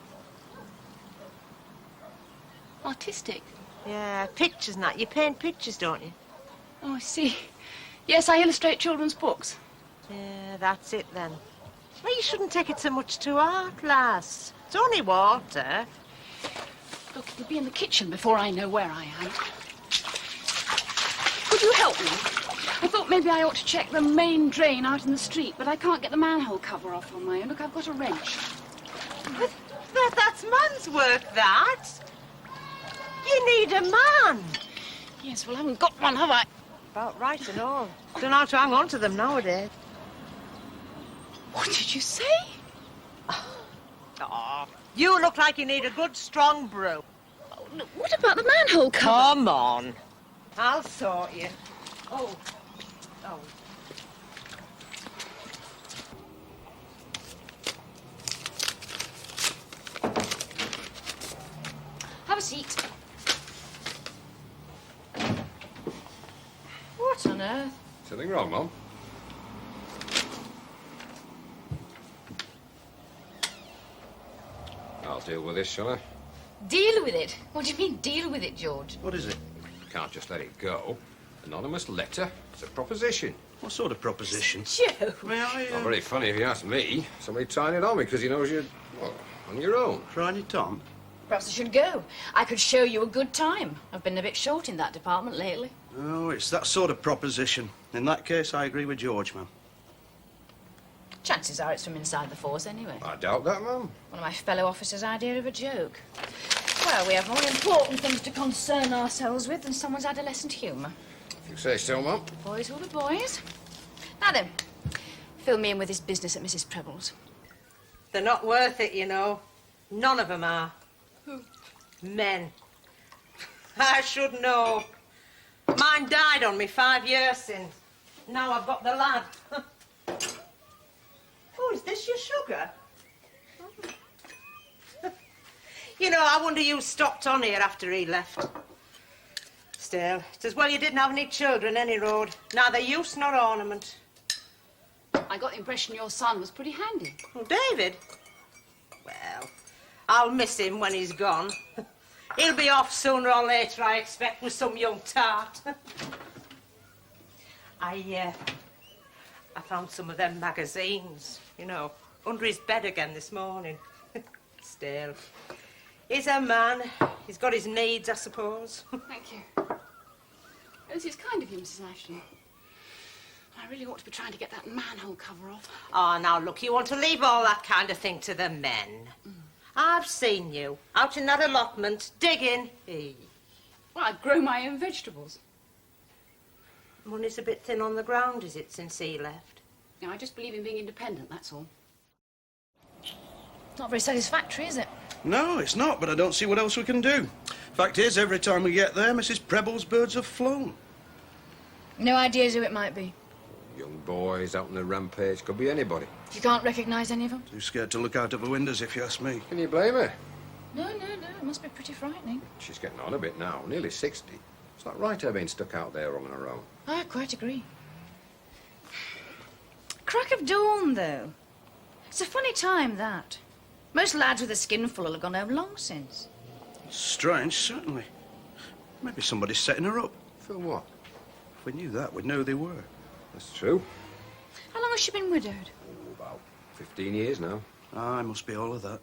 V: Artistic?
P: Yeah, pictures and that. You paint pictures, don't you?
V: Oh, I see. Yes, I illustrate children's books.
P: Yeah, that's it then. Well, you shouldn't take it so much to heart, lass. It's only water.
V: Look, it'll be in the kitchen before I know where I am. Could you help me? I thought maybe I ought to check the main drain out in the street, but I can't get the manhole cover off on my own. Look, I've got a wrench.
P: That's man's work, that. You need a man.
V: Yes, well, I haven't got one, have I?
P: About right and all. Don't know how to hang on to them nowadays.
V: What did you say?
P: Oh, you look like you need a good, strong brew.
V: Oh, look, what about the manhole cover?
P: Come on. I'll sort you. Oh. Oh.
V: Have a seat.
P: What on earth?
F: Something wrong, Mum? I'll deal with this, shall I?
V: Deal with it? What do you mean, deal with it, George?
F: What is it? Can't just let it go. Anonymous letter. It's a proposition.
I: What sort of proposition?
V: Joe!
I: May I,
F: Not very funny if you ask me. Somebody tying it on me because he knows you're, well, on your own.
I: Trying it on?
V: Perhaps I should go. I could show you a good time. I've been a bit short in that department lately.
I: Oh, it's that sort of proposition. In that case, I agree with George, ma'am.
V: Chances are it's from inside the force anyway.
F: I doubt that, Mum.
V: One of my fellow officers' idea of a joke. Well, we have more important things to concern ourselves with than someone's adolescent humour.
F: If you say so, Mum.
V: Boys will be boys. Now then, fill me in with this business at Mrs. Preble's.
P: They're not worth it, you know. None of them are.
V: Who?
P: Men. I should know. Mine died on me 5 years since. Now I've got the lad. Oh, is this your sugar? You know, I wonder you stopped on here after he left. Still, it's as well you didn't have any children, any road. Neither use nor ornament.
V: I got the impression your son was pretty handy.
P: Well, David? Well, I'll miss him when he's gone. He'll be off sooner or later, I expect, with some young tart. I found some of them magazines, you know, under his bed again this morning. Still, he's a man. He's got his needs, I suppose.
V: Thank you. This is kind of you, Mrs. Ashton. I really ought to be trying to get that manhole cover off.
P: Oh, now, look, you want to leave all that kind of thing to the men. I've seen you out in that allotment, digging.
V: Well, I grow my own vegetables.
P: Money's a bit thin on the ground, is it, since he left?
V: No, I just believe in being independent, that's all. Not very satisfactory, is it?
I: No, it's not, but I don't see what else we can do. Fact is, every time we get there, Mrs. Preble's birds have flown.
V: No ideas who it might be.
F: Young boys out on the rampage. Could be anybody.
V: You can't recognise any of them?
I: Too scared to look out of the windows, if you ask me.
F: Can you blame her?
V: No. It must be pretty frightening.
F: She's getting on a bit now. Nearly 60. It's not right her being stuck out there on her own.
V: I quite agree. Crack of dawn, though. It's a funny time, that. Most lads with a skin full will have gone home long since.
I: Strange, certainly. Maybe somebody's setting her up.
F: For what?
I: If we knew that, we'd know who they were.
F: That's true.
V: How long has she been widowed?
F: About 15 years now.
I: Aye, must be all of that.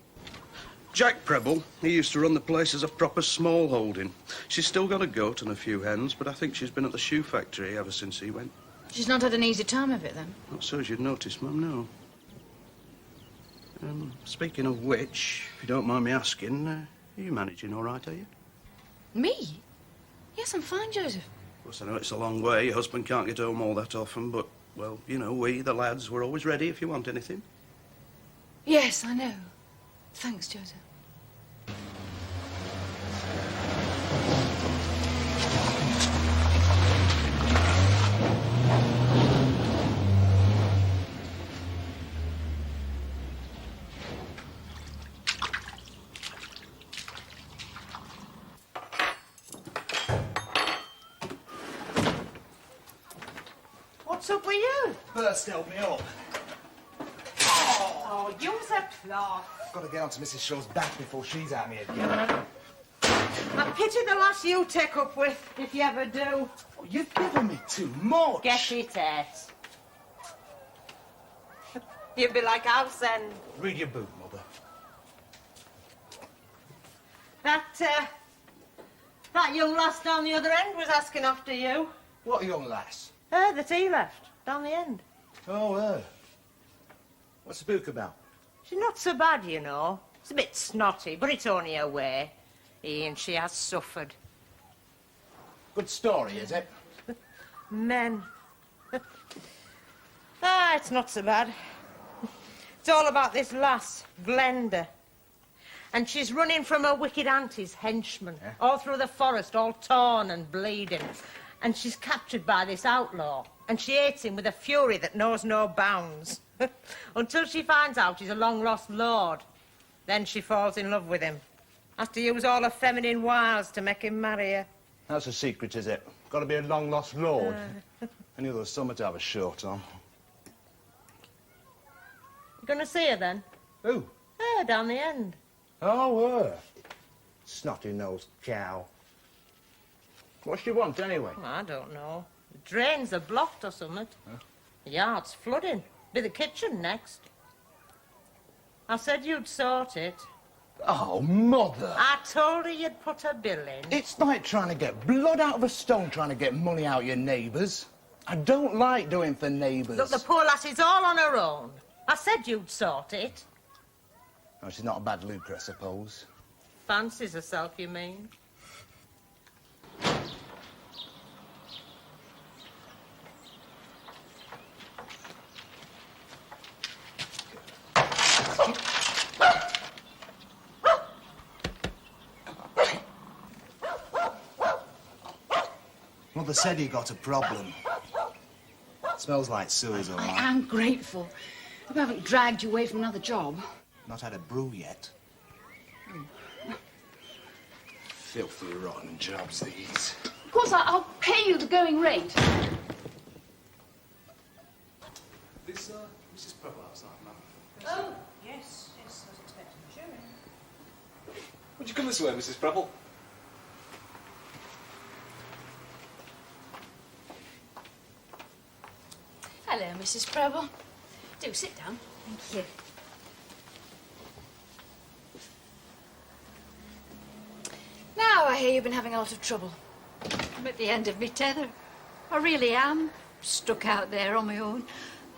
I: Jack Preble, he used to run the place as a proper small holding. She's still got a goat and a few hens, but I think she's been at the shoe factory ever since he went.
V: She's not had an easy time of it, then?
I: Not so as you'd notice, Mum, no. Speaking of which, if you don't mind me asking, are you managing all right, are you?
V: Me? Yes, I'm fine, Joseph.
I: Of course, I know it's a long way. Your husband can't get home all that often, but, well, you know, we, the lads, we're always ready if you want anything.
V: Yes, I know. Thanks, Joseph.
P: What's up with you?
A: Burst held me up.
P: Oh, use a cloth.
A: I've got to get onto Mrs. Shaw's back before she's at me again.
P: I pity the lass you take up with, if you ever do.
A: Oh, you've given me too much.
P: Get it, Ed. You'd be like house end.
A: Read your book, Mother.
P: That young lass down the other end was asking after you.
A: What young lass?
P: Her that he left, down the end.
A: Oh, her. What's the book about?
P: She's not so bad, you know. It's a bit snotty, but it's only her way. And she has suffered.
A: Good story, is it?
P: Men. It's not so bad. It's all about this lass, Glenda. And she's running from her wicked auntie's henchmen, all through the forest, all torn and bleeding. And she's captured by this outlaw, and she hates him with a fury that knows no bounds. Until she finds out he's a long-lost lord. Then she falls in love with him. Has to use all her feminine wiles to make him marry her.
A: That's a secret, is it? Got to be a long-lost lord. I knew there was something to have a short on.
P: You gonna see her, then?
A: Who?
P: Her, down the end.
A: Oh, her. Snotty-nosed cow. What's she want, anyway?
P: I don't know. The drains are blocked or something. The yard's flooding. Be the kitchen next. I said you'd sort it.
A: Oh, Mother.
P: I told her you'd put a bill in.
A: It's like trying to get blood out of a stone trying to get money out of your neighbours. I don't like doing for neighbours.
P: Look, the poor lassie's all on her own. I said you'd sort it.
A: Oh, she's not a bad lucre, I suppose.
P: Fancies herself, you mean?
A: Mother said you got a problem. Smells like sewers, all
V: I
A: right.
V: am grateful. Hope I haven't dragged you away from another job.
A: Not had a brew yet. Filthy, rotten jobs, these.
V: Of course, I'll pay you the going rate.
A: This, Mrs. Preble outside, ma'am.
P: Oh, yes, I was expecting Juliet.
A: Would you come this way, Mrs. Preble?
V: Hello, Mrs. Preble. Do sit down. Thank you. Now I hear you've been having a lot of trouble.
L: I'm at the end of my tether. I really am. Stuck out there on my own.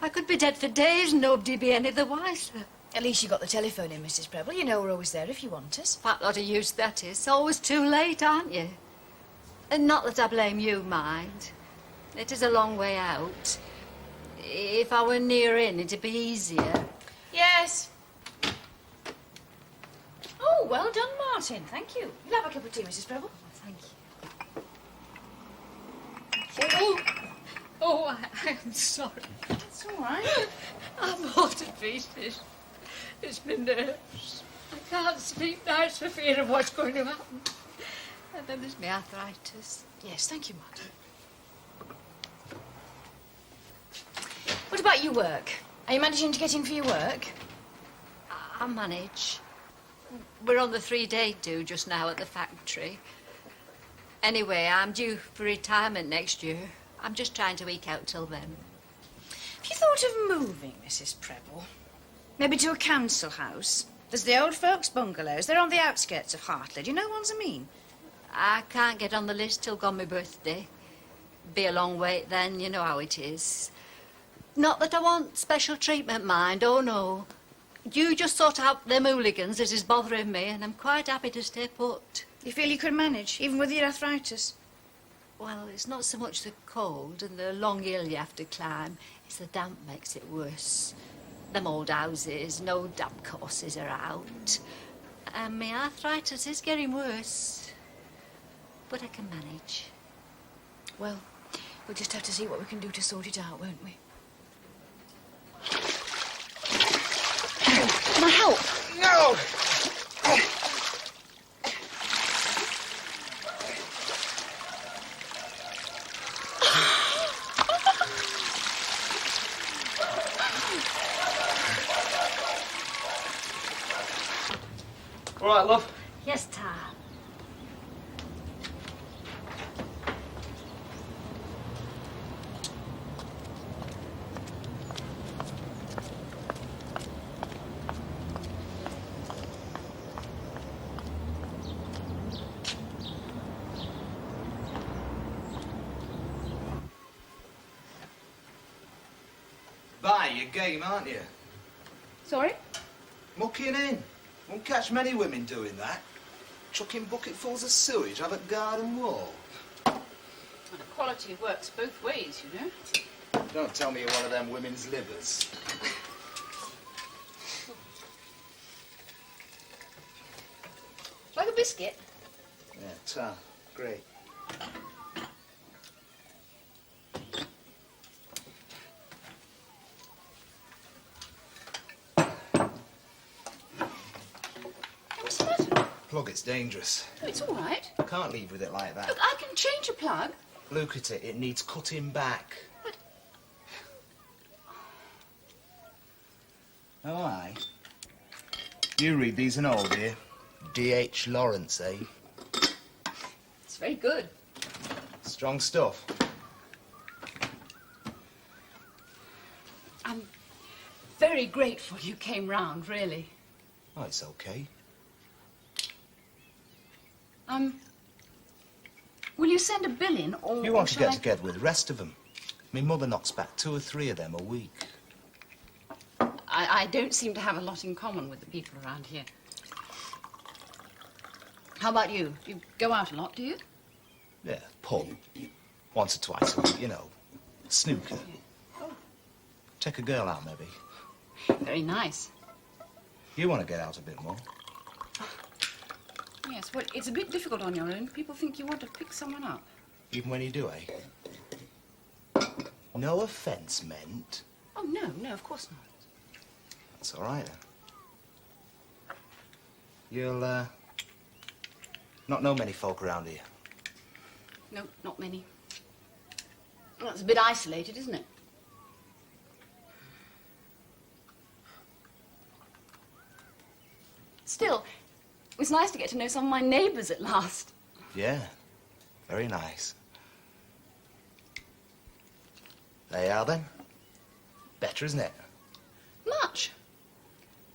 L: I could be dead for days and nobody'd be any the wiser.
V: At least you got the telephone in, Mrs. Preble. You know we're always there if you want us.
L: What lot of use that is. Always too late, aren't you? And not that I blame you, mind. It is a long way out. If I were near in, it'd be easier.
V: Yes. Oh, well done, Martin. Thank you. You'll have a cup of tea, Mrs. Preble.
L: Thank you. Oh, I am sorry.
V: It's all right.
L: I'm all to pieces. It's my nerves. I can't sleep nights for fear of what's going to happen. And then there's my arthritis.
V: Yes, thank you, Martin. What about your work? Are you managing to get in for your work?
L: I manage. We're on the 3-day due just now at the factory. Anyway, I'm due for retirement next year. I'm just trying to eke out till then.
V: Have you thought of moving, Mrs. Preble? Maybe to a council house? There's the old folks' bungalows. They're on the outskirts of Hartley. Do you know ones I mean?
L: I can't get on the list till gone my birthday. Be a long wait then, you know how it is. Not that I want special treatment, mind, oh no. You just sort out them hooligans that is bothering me, and I'm quite happy to stay put.
V: You feel you could manage, even with your arthritis?
L: Well, it's not so much the cold and the long hill you have to climb, it's the damp makes it worse. Them old houses, no damp courses are out. And my arthritis is getting worse. But I can manage.
V: Well, we'll just have to see what we can do to sort it out, won't we? Can I help?
A: No!
J: All right, love.
L: Yes, Tom.
A: Bye, you're game, aren't you?
V: Sorry?
A: Mucking in. Won't catch many women doing that. Chucking bucketfuls of sewage out at garden wall.
M: Well, equality works both ways, you know.
A: Don't tell me you're one of them women's livers.
M: Like a biscuit?
A: Yeah, tar. Great.
M: What's the matter?
A: Plug, it's dangerous.
M: Oh, it's all right.
A: I can't leave with it like that.
M: Look, I can change a plug.
A: Look at it. It needs cutting back.
M: But...
A: Oh, aye. You read these and all, dear. D.H. Lawrence, eh?
M: It's very good.
A: Strong stuff.
M: I'm very grateful you came round, really.
A: Oh, it's okay.
M: Will you send a bill in, or...
A: You want to
M: shall
A: get
M: I-
A: together with the rest of them. My mother knocks back 2 or 3 of them a week.
M: I don't seem to have a lot in common with the people around here. How about you? You go out a lot, do you?
A: Yeah, pub. Once or twice a week, you know. Snooker. Take a girl out, maybe.
M: Very nice.
A: You want to get out a bit more.
M: Yes, well, it's a bit difficult on your own. People think you want to pick someone up.
A: Even when you do, eh? No offence meant.
M: Oh, no, of course not.
A: That's all right, then. You'll, not know many folk around here.
M: No, not many. Well, that's a bit isolated, isn't it? Still, it's nice to get to know some of my neighbours at last.
A: Yeah, very nice. There you are, then. Better, isn't it?
M: Much.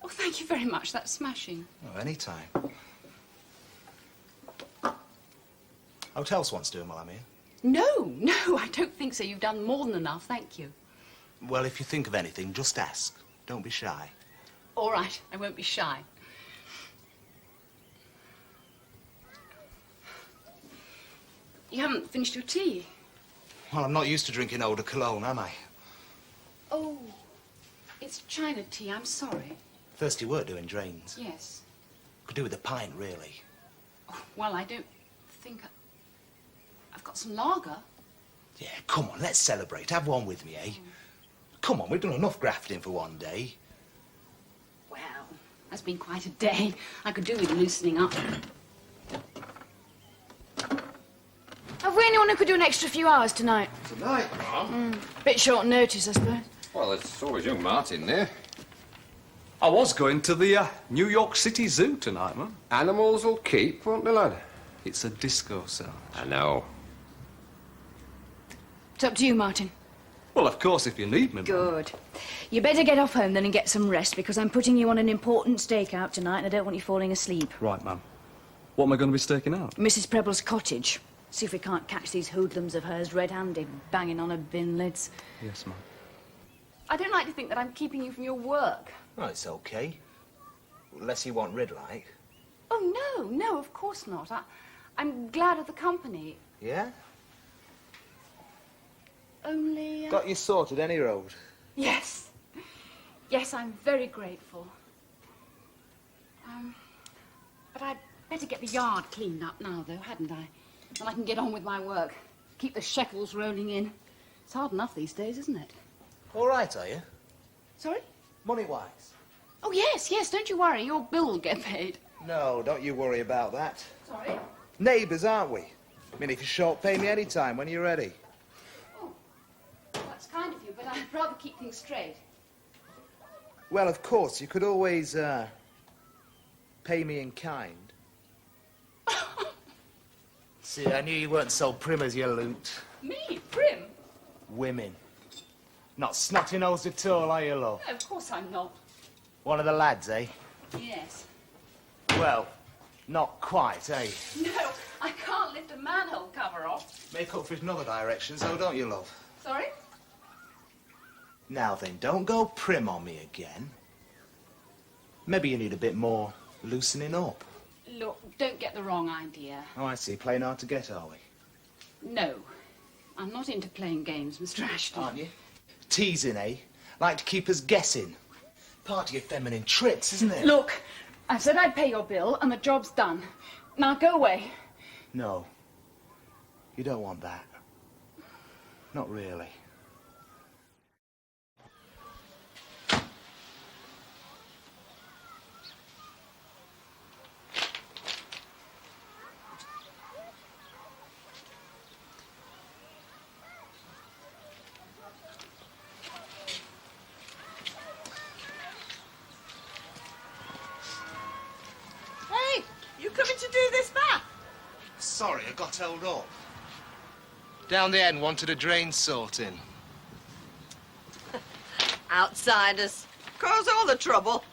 M: Oh, thank you very much. That's smashing.
A: Oh, any time. What else wants doing while I'm here?
M: No, I don't think so. You've done more than enough, thank you.
A: Well, if you think of anything, just ask. Don't be shy.
M: All right, I won't be shy. You haven't finished your tea.
A: Well, I'm not used to drinking eau de cologne, am I?
M: Oh, it's China tea. I'm sorry.
A: Thirsty work doing drains.
M: Yes.
A: Could do with a pint, really.
M: Oh, well, I don't think I've got some lager.
A: Yeah, come on, let's celebrate. Have one with me, eh? Come on, we've done enough grafting for one day.
M: Well, that's been quite a day. I could do with loosening up. Have we anyone who could do an extra few hours tonight?
F: Tonight, Mum?
M: Bit short notice, I suppose.
F: Well, it's always young Martin there.
B: I was going to the New York City Zoo tonight, man.
F: Animals will keep, won't they, lad?
B: It's a disco, sir.
F: I know.
M: It's up to you, Martin.
B: Well, of course, if you need me, Mum.
V: Good. You better get off home then and get some rest, because I'm putting you on an important stakeout tonight and I don't want you falling asleep.
B: Right, ma'am. What am I going to be staking out?
V: Mrs. Preble's cottage. See if we can't catch these hoodlums of hers red-handed, banging on her bin lids.
B: Yes, ma'am.
M: I don't like to think that I'm keeping you from your work.
A: Oh, it's okay. Unless you want rid, like.
M: Oh, no, of course not. I'm glad of the company.
A: Yeah?
M: Only...
A: Got you sorted any road?
M: Yes. Yes, I'm very grateful. But I'd better get the yard cleaned up now, though, hadn't I? Then I can get on with my work. Keep the shekels rolling in. It's hard enough these days, isn't it?
A: All right, are you?
M: Sorry?
A: Money-wise?
M: Oh, yes, don't you worry. Your bill will get paid.
A: No, don't you worry about that.
M: Sorry?
A: Neighbours, aren't we? I mean, if you're short, pay me any time when you're ready.
M: Oh, that's kind of you, but I'd rather keep things straight.
A: Well, of course, you could always, pay me in kind. See, I knew you weren't so prim as you loot.
M: Me? Prim?
A: Women. Not snotty-nosed at all, are you, love?
M: No, of course I'm not.
A: One of the lads, eh?
M: Yes.
A: Well, not quite, eh?
M: No, I can't lift a manhole cover off.
A: Make up for it in other directions, though, don't you, love?
M: Sorry?
A: Now then, don't go prim on me again. Maybe you need a bit more Loosening up.
M: Look, don't get the wrong idea.
A: Oh, I see. Playing hard to get, are we?
M: No. I'm not into playing games, Mr. Ashton.
A: Aren't you? Teasing, eh? Like to keep us guessing. Part of your feminine tricks, isn't it?
M: Look, I said I'd pay your bill and the job's done. Now go away.
A: No. You don't want that. Not really.
D: Hey, you coming to do this bath?
A: Sorry, I got held up. Down the end wanted a drain sorting.
D: Outsiders. Cause all the trouble.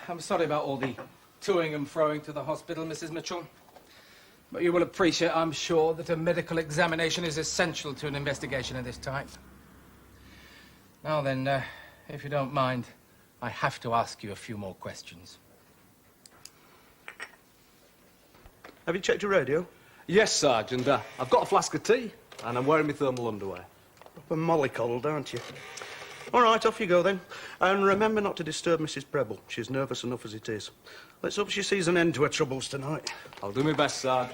R: I'm sorry about all the toing and froing to the hospital, Mrs. Mitchell. But you will appreciate, I'm sure, that a medical examination is essential to an investigation of this type. Now then, if you don't mind, I have to ask you a few more questions.
I: Have you checked your radio?
B: Yes, Sergeant. I've got a flask of tea, and I'm wearing my thermal underwear.
I: Proper mollycoddled, aren't you? All right, off you go then. And remember not to disturb Mrs. Preble. She's nervous enough as it is. Let's hope she sees an end to her troubles tonight.
B: I'll do my best, Sarge.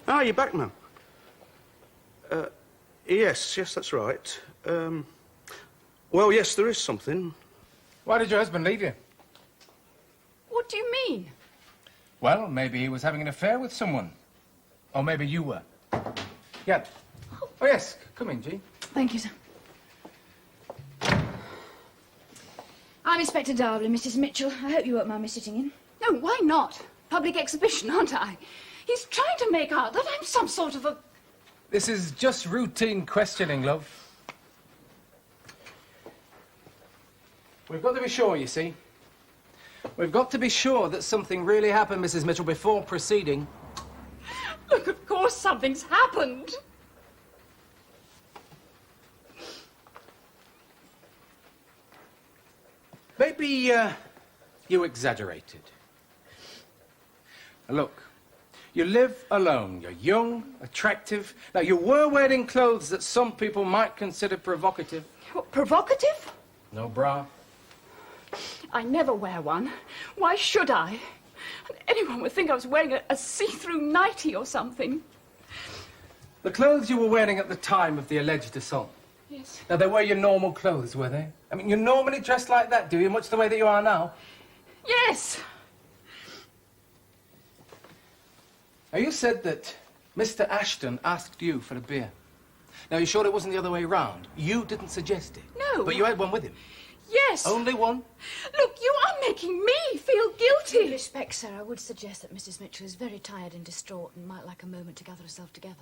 I: Ah, you're back now. Yes, that's right. Well, yes, there is something.
R: Why did your husband leave you?
M: What do you mean?
R: Well, maybe he was having an affair with someone. Or maybe you were. Yeah. Oh, yes. Come in, Jean.
V: Thank you, sir. I'm Inspector Darby, Mrs. Mitchell. I hope you won't mind me sitting in.
M: No, why not? Public exhibition, aren't I? He's trying to make out that I'm some sort of a...
R: This is just routine questioning, love. We've got to be sure, you see. We've got to be sure that something really happened, Mrs. Mitchell, before proceeding.
M: Look, of course something's happened.
R: Maybe, you exaggerated. Look, you live alone. You're young, attractive. Now, you were wearing clothes that some people might consider provocative.
M: What, provocative?
R: No bra.
M: I never wear one. Why should I? Anyone would think I was wearing a see-through nightie or something.
R: The clothes you were wearing at the time of the alleged assault.
M: Yes.
R: Now, they were your normal clothes, were they? I mean, you're normally dressed like that, do you? Much the way that you are now?
M: Yes.
R: Now, you said that Mr. Ashton asked you for a beer. Now, you sure it wasn't the other way round? You didn't suggest it.
M: No.
R: But you had one with him.
M: Yes.
R: Only one?
M: Look, you are making me feel guilty.
V: With respect, sir, I would suggest that Mrs. Mitchell is very tired and distraught and might like a moment to gather herself together.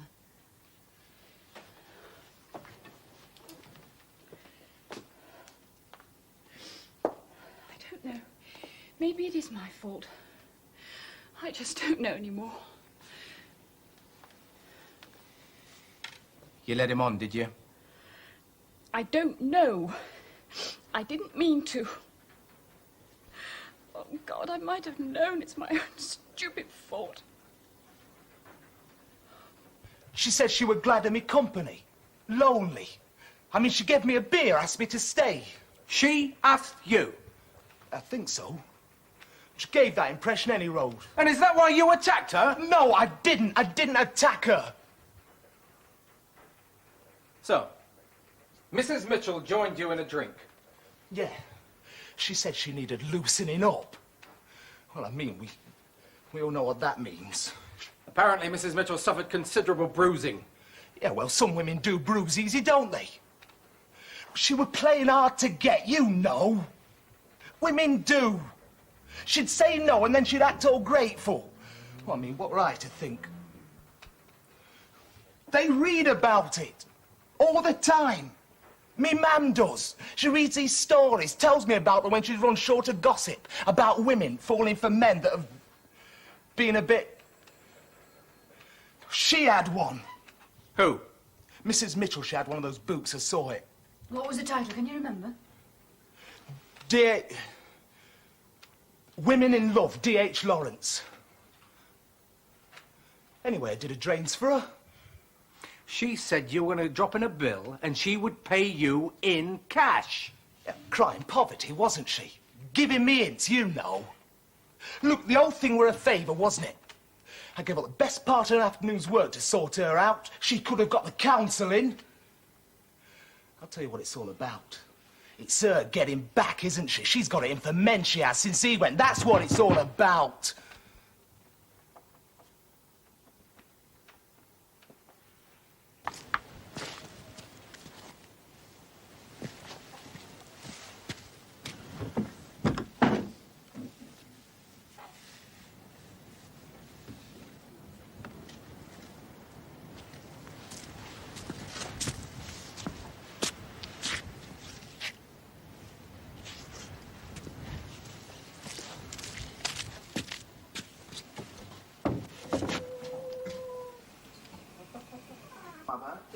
M: I don't know. Maybe it is my fault. I just don't know anymore.
R: You let him on, did you?
M: I don't know. I didn't mean to. Oh, God, I might have known. It's my own stupid fault.
A: She said she were glad of me company. Lonely. I mean, she gave me a beer, asked me to stay.
R: She asked you?
A: I think so. She gave that impression any road.
R: And is that why you attacked her?
A: No, I didn't. I didn't attack her.
R: So, Mrs. Mitchell joined you in a drink?
A: Yeah. She said she needed loosening up. Well, I mean, we all know what that means.
R: Apparently, Mrs. Mitchell suffered considerable bruising.
A: Yeah, well, some women do bruise easy, don't they? She were playing hard to get, you know. Women do. She'd say no and then she'd act all grateful. Well, I mean, what were I to think? They read about it all the time. Me mam does. She reads these stories, tells me about them when she's run short of gossip, about women falling for men that have been a bit... She had one.
R: Who?
A: Mrs. Mitchell, she had one of those books, I saw it.
V: What was the title? Can you remember?
A: Dear... Women in Love, D.H. Lawrence. Anyway, I did a drains for her.
R: She said you were going to drop in a bill and she would pay you in cash.
A: Yeah, crying poverty, wasn't she? Giving me hints, you know. Look, the whole thing were a favour, wasn't it? I gave up the best part of an afternoon's work to sort her out. She could have got the counsel in. I'll tell you what it's all about. It's her getting back, isn't she? She's got it in for men, she has, since he went. That's what it's all about.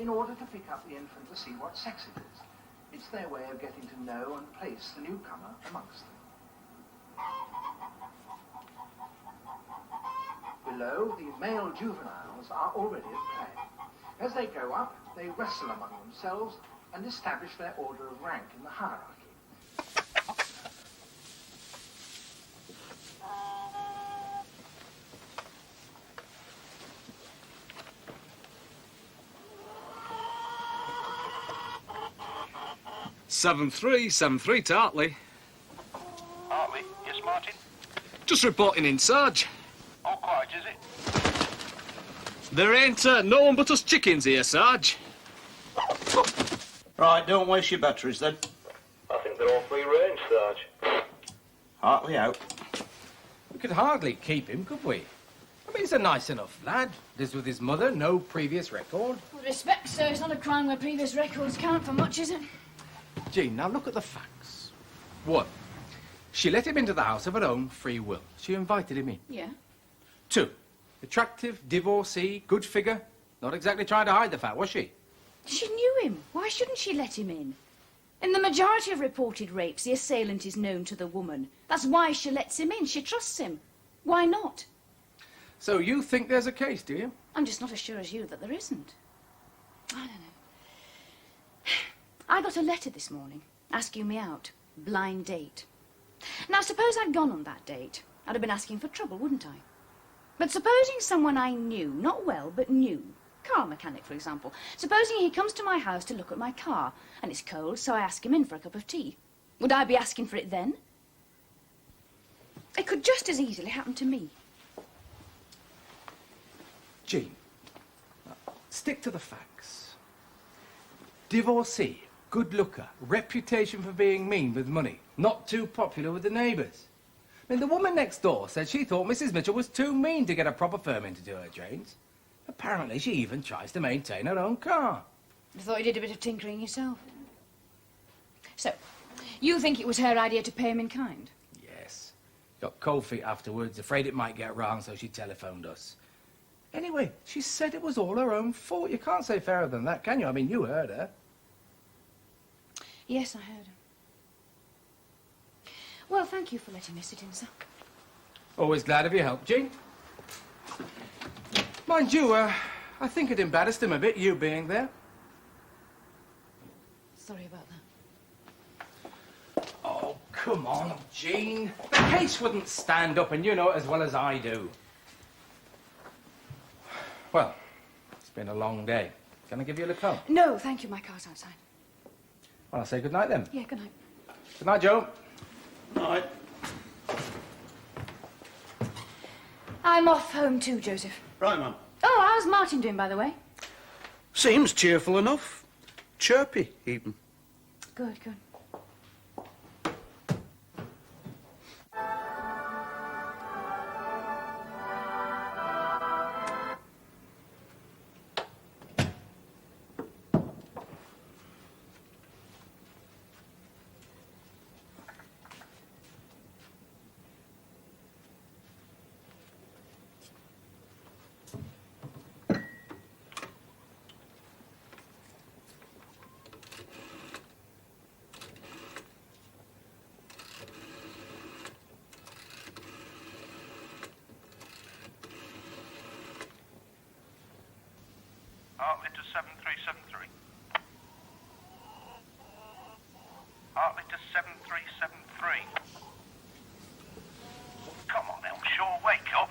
T: In order to pick up the infant to see what sex it is. It's their way of getting to know and place the newcomer amongst them. Below, the male juveniles are already at play. As they grow up, they wrestle among themselves and establish their order of rank in the hierarchy.
B: Seven three to Hartley.
E: Hartley, yes, Martin?
B: Just reporting in, Sarge.
E: All quiet, is it?
B: There ain't no one but us chickens here, Sarge.
G: Right, don't waste your batteries then.
E: I think they're all free range, Sarge.
G: Hartley out.
R: We could hardly keep him, could we? I mean, he's a nice enough lad. Lives with his mother, no previous record.
V: With respect, sir, it's not a crime where previous records count for much, is it?
R: Jean, now look at the facts. 1. She let him into the house of her own free will. She invited him in.
V: Yeah.
R: 2. Attractive, divorcee, good figure. Not exactly trying to hide the fact, was she?
V: She knew him. Why shouldn't she let him in? In the majority of reported rapes, the assailant is known to the woman. That's why she lets him in. She trusts him. Why not?
R: So you think there's a case, do you?
V: I'm just not as sure as you that there isn't. I don't know. I got a letter this morning asking me out. Blind date. Now, suppose I'd gone on that date. I'd have been asking for trouble, wouldn't I? But supposing someone I knew, not well, but knew, car mechanic, for example, supposing he comes to my house to look at my car, and it's cold, so I ask him in for a cup of tea. Would I be asking for it then? It could just as easily happen to me.
R: Jean, stick to the facts. Divorcee, good looker, reputation for being mean with money, not too popular with the neighbours. I mean, the woman next door said she thought Mrs. Mitchell was too mean to get a proper firm in to do her drains. Apparently, she even tries to maintain her own car.
V: I thought you did a bit of tinkering yourself. So, you think it was her idea to pay him in kind?
R: Yes. Got cold feet afterwards, afraid it might get wrong, so she telephoned us. Anyway, she said it was all her own fault. You can't say fairer than that, can you? I mean, you heard her.
V: Yes, I heard her. Well, thank you for letting me sit in, sir.
R: Always glad of your help, Jean. Mind you, I think it embarrassed him a bit, you being there.
V: Sorry about that.
R: Oh, come on, Jean. The case wouldn't stand up, and you know it as well as I do. Well, it's been a long day. Can I give you a lift home?
V: No, thank you. My car's outside.
R: Well, I'll say good night then.
V: Yeah, good night.
R: Good night, Joe.
G: Night.
V: I'm off home too, Joseph.
G: Right, Mum.
V: Oh, how's Martin doing, by the way?
I: Seems cheerful enough. Chirpy, even.
V: Good, good.
E: Hartley to 7373. Hartley to 7373. Come on, Elshaw, wake up.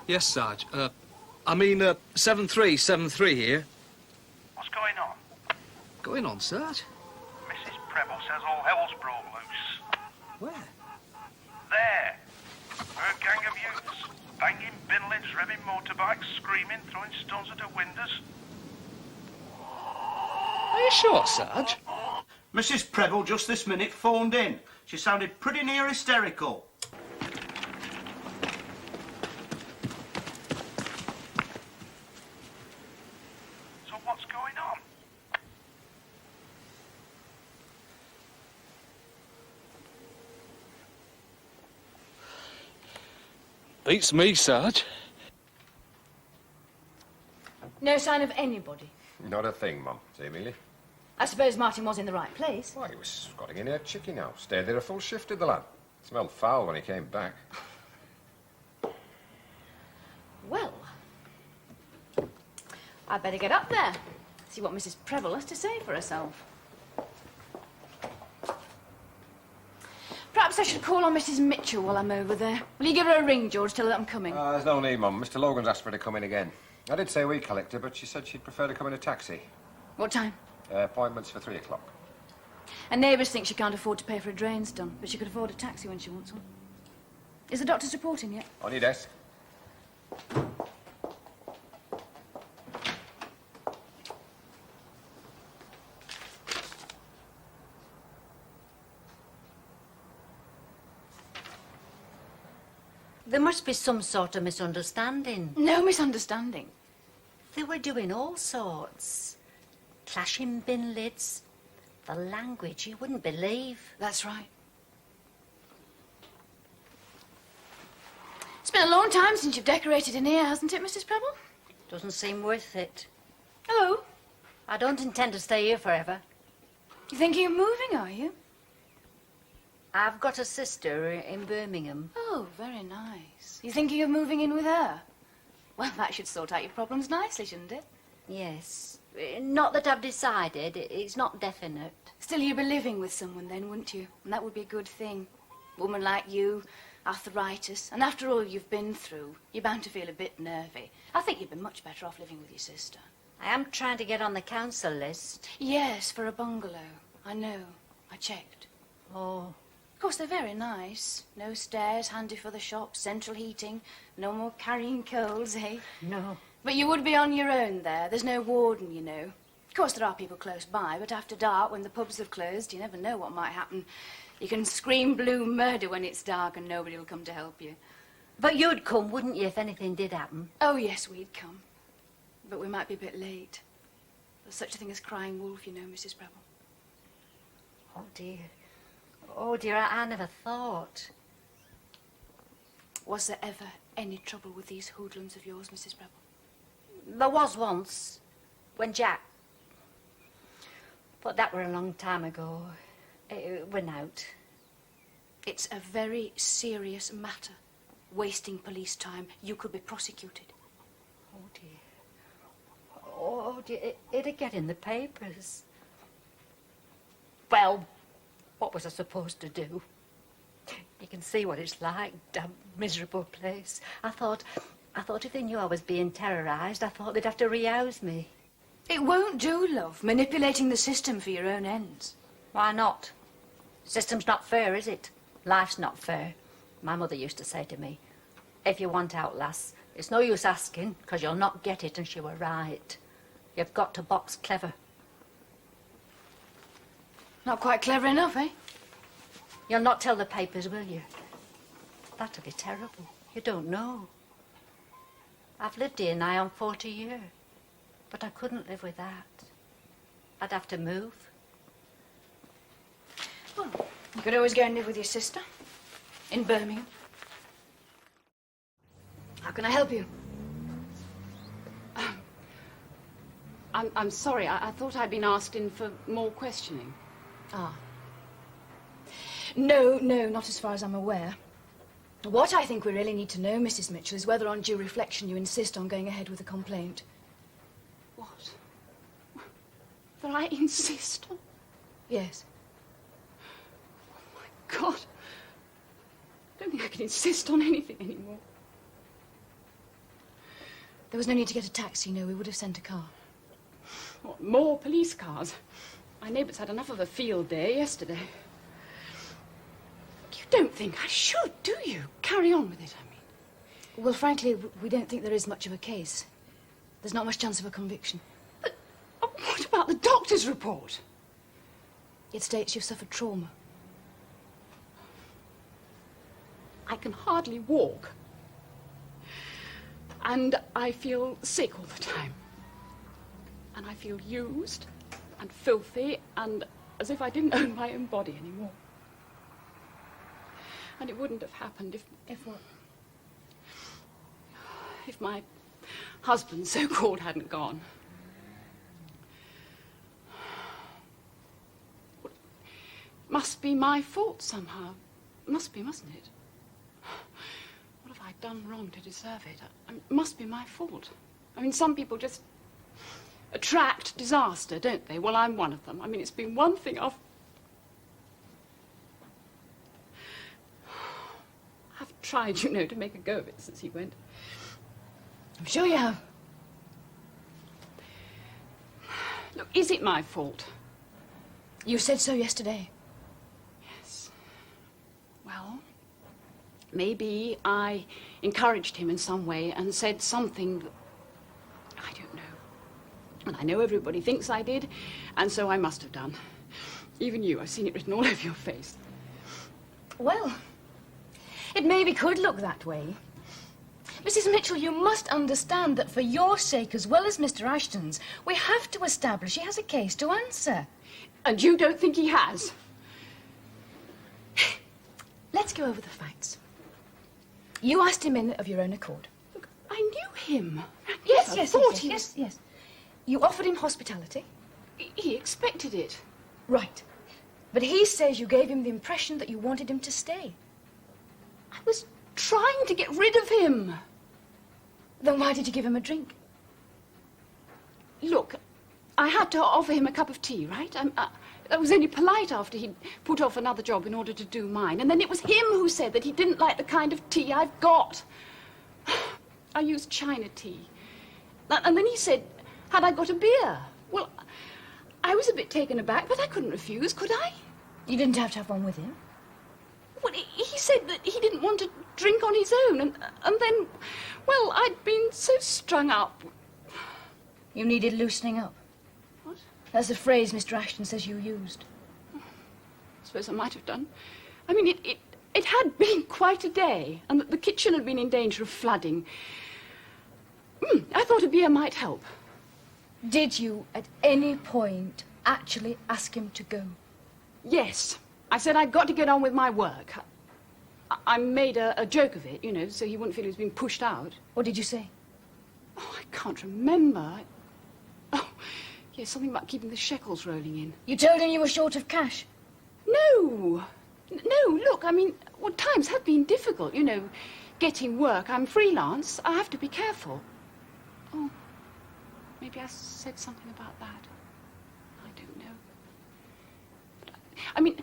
B: Yes, Sarge. 7373 here.
E: What's going on?
B: Going on, Sarge?
E: Mrs. Preble says all hell's broke loose.
B: Where?
E: There. Her gang of youths. Banging bin lids, revving motorbikes, screaming, throwing stones at her windows.
B: Are you sure, Sarge?
G: Mrs. Preble just this minute phoned in. She sounded pretty near hysterical.
E: So what's going on?
B: Beats me, Sarge.
V: No sign of anybody.
F: Not a thing, Mum, seemingly.
V: I suppose Martin was in the right place.
F: Why, he was squatting in a chicken house. Stayed there a full shift, did the lad. Smelled foul when he came back.
V: Well, I'd better get up there, see what Mrs. Preble has to say for herself. Perhaps I should call on Mrs. Mitchell while I'm over there. Will you give her a ring, George? Tell her that I'm coming.
F: There's no need, Mum. Mr. Logan's asked for her to come in again. I did say we'd collect her, but she said she'd prefer to come in a taxi.
V: What time?
F: Appointment's for 3 o'clock.
V: And neighbours think she can't afford to pay for a drains done, but she could afford a taxi when she wants one. Is the doctor's report in yet?
F: On your desk.
K: There must be some sort of misunderstanding.
V: No misunderstanding.
K: They were doing all sorts. Clashing bin lids. The language you wouldn't believe.
V: That's right. It's been a long time since you've decorated in here, hasn't it, Mrs. Preble?
K: Doesn't seem worth it.
V: Oh?
K: I don't intend to stay here forever.
V: You thinking of moving, are you?
K: I've got a sister in Birmingham.
V: Oh, very nice. You thinking of moving in with her? Well, that should sort out your problems nicely, shouldn't it?
K: Yes. Not that I've decided. It's not definite.
V: Still, you'd be living with someone then, wouldn't you? And that would be a good thing. Woman like you, arthritis, and after all you've been through, you're bound to feel a bit nervy. I think you'd be much better off living with your sister.
K: I am trying to get on the council list.
V: Yes, for a bungalow. I know. I checked.
K: Oh.
V: Of course, they're very nice. No stairs, handy for the shop, central heating, no more carrying coals, eh?
K: No.
V: But you would be on your own there. There's no warden, you know. Of course, there are people close by, but after dark, when the pubs have closed, you never know what might happen. You can scream blue murder when it's dark and nobody will come to help you.
K: But you'd come, wouldn't you, if anything did happen?
V: Oh, yes, we'd come. But we might be a bit late. There's such a thing as crying wolf, you know, Mrs. Preble.
K: Oh, dear. Oh, dear, I never thought.
V: Was there ever any trouble with these hoodlums of yours, Mrs. Preble?
K: There was once, when Jack... But that were a long time ago. It went out.
V: It's a very serious matter. Wasting police time. You could be prosecuted.
K: Oh, dear. Oh, dear. It'd get in the papers. Well, what was I supposed to do? You can see what it's like, damn miserable place. I thought if they knew I was being terrorised, I thought they'd have to rehouse me.
V: It won't do, love, manipulating the system for your own ends.
K: Why not? System's not fair, is it? Life's not fair. My mother used to say to me, if you want out, lass, it's no use asking, because you'll not get it, and she were right. You've got to box clever.
V: Not quite clever enough, eh?
K: You'll not tell the papers, will you? That'll be terrible. You don't know. I've lived here nigh on 40 years, but I couldn't live with that. I'd have to move.
V: Well, you could always go and live with your sister in Birmingham. How can I help you?
M: I'm sorry. I thought I'd been asked in for more questioning.
V: Ah. No, not as far as I'm aware. What I think we really need to know, Mrs. Mitchell, is whether on due reflection you insist on going ahead with the complaint.
M: What? That I insist on?
V: Yes.
M: Oh, my God. I don't think I can insist on anything anymore.
V: There was no need to get a taxi, no. We would have sent a car.
M: What, more police cars? My neighbours had enough of a field day yesterday. You don't think I should, do you? Carry on with it, I mean.
V: Well, frankly, we don't think there is much of a case. There's not much chance of a conviction.
M: But what about the doctor's report?
V: It states you've suffered trauma.
M: I can hardly walk. And I feel sick all the time. And I feel used and filthy and as if I didn't own my own body anymore. And it wouldn't have happened if what? If my husband, so-called, hadn't gone. Well, must be my fault somehow. Must be, mustn't it? What have I done wrong to deserve it? It must be my fault. I mean, some people just attract disaster, don't they? Well, I'm one of them. I mean, it's been one thing I've tried, you know, to make a go of it since he went.
V: I'm sure you have.
M: Look, is it my fault?
V: You said so yesterday.
M: Yes. Well, maybe I encouraged him in some way and said something that I don't know. And I know everybody thinks I did, and so I must have done. Even you, I've seen it written all over your face.
V: Well, it maybe could look that way. Mrs. Mitchell, you must understand that for your sake as well as Mr. Ashton's, we have to establish he has a case to answer.
M: And you don't think he has?
V: Let's go over the facts. You asked him in of your own accord.
M: Look, I knew him.
V: Yes. You offered him hospitality.
M: He expected it.
V: Right. But he says you gave him the impression that you wanted him to stay.
M: I was trying to get rid of him.
V: Then why did you give him a drink?
M: Look, I had to offer him a cup of tea, right? That was only polite after he'd put off another job in order to do mine. And then it was him who said that he didn't like the kind of tea I've got. I used China tea. And then he said, had I got a beer? Well, I was a bit taken aback, but I couldn't refuse, could I?
V: You didn't have to have one with him?
M: Well, he said that he didn't want to drink on his own, and then, well, I'd been so strung up.
V: You needed loosening up?
M: What?
V: That's the phrase Mr. Ashton says you used.
M: I suppose I might have done. I mean, it had been quite a day, and the kitchen had been in danger of flooding. I thought a beer might help.
V: Did you, at any point, actually ask him to go?
M: Yes. I said I'd got to get on with my work. I made a joke of it, you know, so he wouldn't feel he was being pushed out.
V: What did you say?
M: Oh, I can't remember. Oh, yes, something about keeping the shekels rolling in.
V: You told him you were short of cash?
M: No. No, look, I mean, well, times have been difficult, you know, getting work. I'm freelance. I have to be careful. Oh, maybe I said something about that. I don't know. But I mean,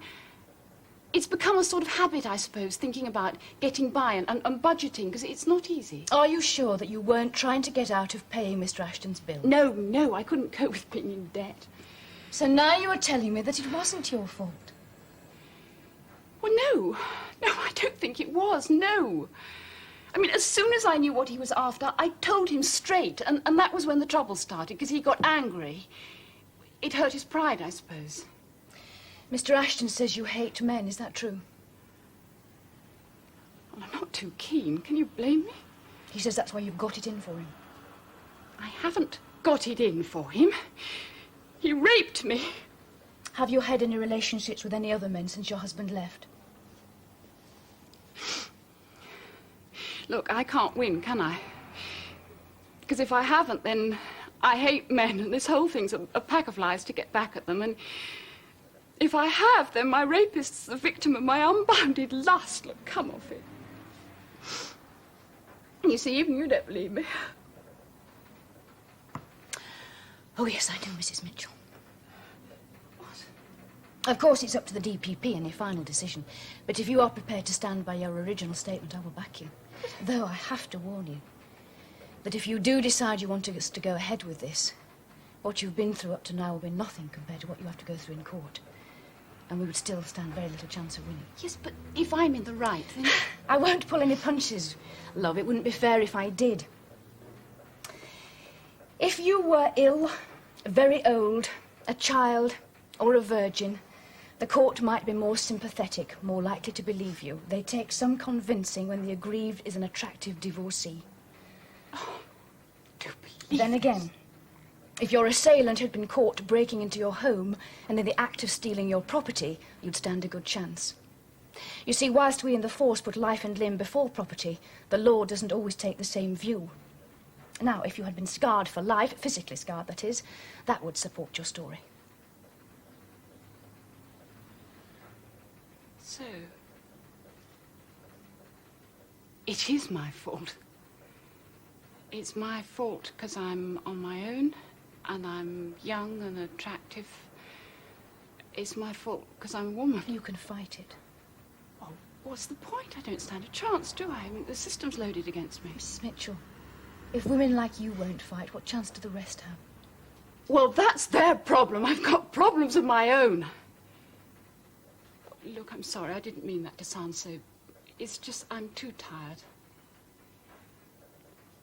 M: it's become a sort of habit, I suppose, thinking about getting by and budgeting, because it's not easy.
V: Are you sure that you weren't trying to get out of paying Mr. Ashton's bill?
M: No, I couldn't cope with being in debt.
V: So now you are telling me that it wasn't your fault?
M: Well, no, I don't think it was, no. I mean, as soon as I knew what he was after, I told him straight, and that was when the trouble started, because he got angry. It hurt his pride, I suppose.
V: Mr. Ashton says you hate men, is that true?
M: Well, I'm not too keen. Can you blame me?
V: He says that's why you've got it in for him.
M: I haven't got it in for him. He raped me.
V: Have you had any relationships with any other men since your husband left?
M: Look, I can't win, can I? Because if I haven't, then I hate men, and this whole thing's a pack of lies to get back at them. And if I have, then my rapist's the victim of my unbounded lust. Look, come off it. You see, even you don't believe me.
V: Oh, yes, I do, Mrs. Mitchell. Of course, it's up to the DPP any final decision. But if you are prepared to stand by your original statement, I will back you. Though I have to warn you that if you do decide you want us to go ahead with this, what you've been through up to now will be nothing compared to what you have to go through in court. And we would still stand very little chance of winning.
M: Yes, but if I'm in the right, then...
V: I won't pull any punches, love. It wouldn't be fair if I did. If you were ill, very old, a child, or a virgin, the court might be more sympathetic, more likely to believe you. They take some convincing when the aggrieved is an attractive divorcee. Then again, if your assailant had been caught breaking into your home and in the act of stealing your property, you'd stand a good chance. You see, whilst we in the force put life and limb before property, the law doesn't always take the same view. Now, if you had been scarred for life, physically scarred, that is, that would support your story.
M: So, it is my fault. It's my fault because I'm on my own and I'm young and attractive. It's my fault because I'm a woman.
V: You can fight it.
M: Oh, what's the point? I don't stand a chance, do I? I mean, the system's loaded against me.
V: Mrs. Mitchell, if women like you won't fight, what chance do the rest have?
M: Well, that's their problem. I've got problems of my own. Look, I'm sorry. I didn't mean that to sound so... It's just I'm too tired.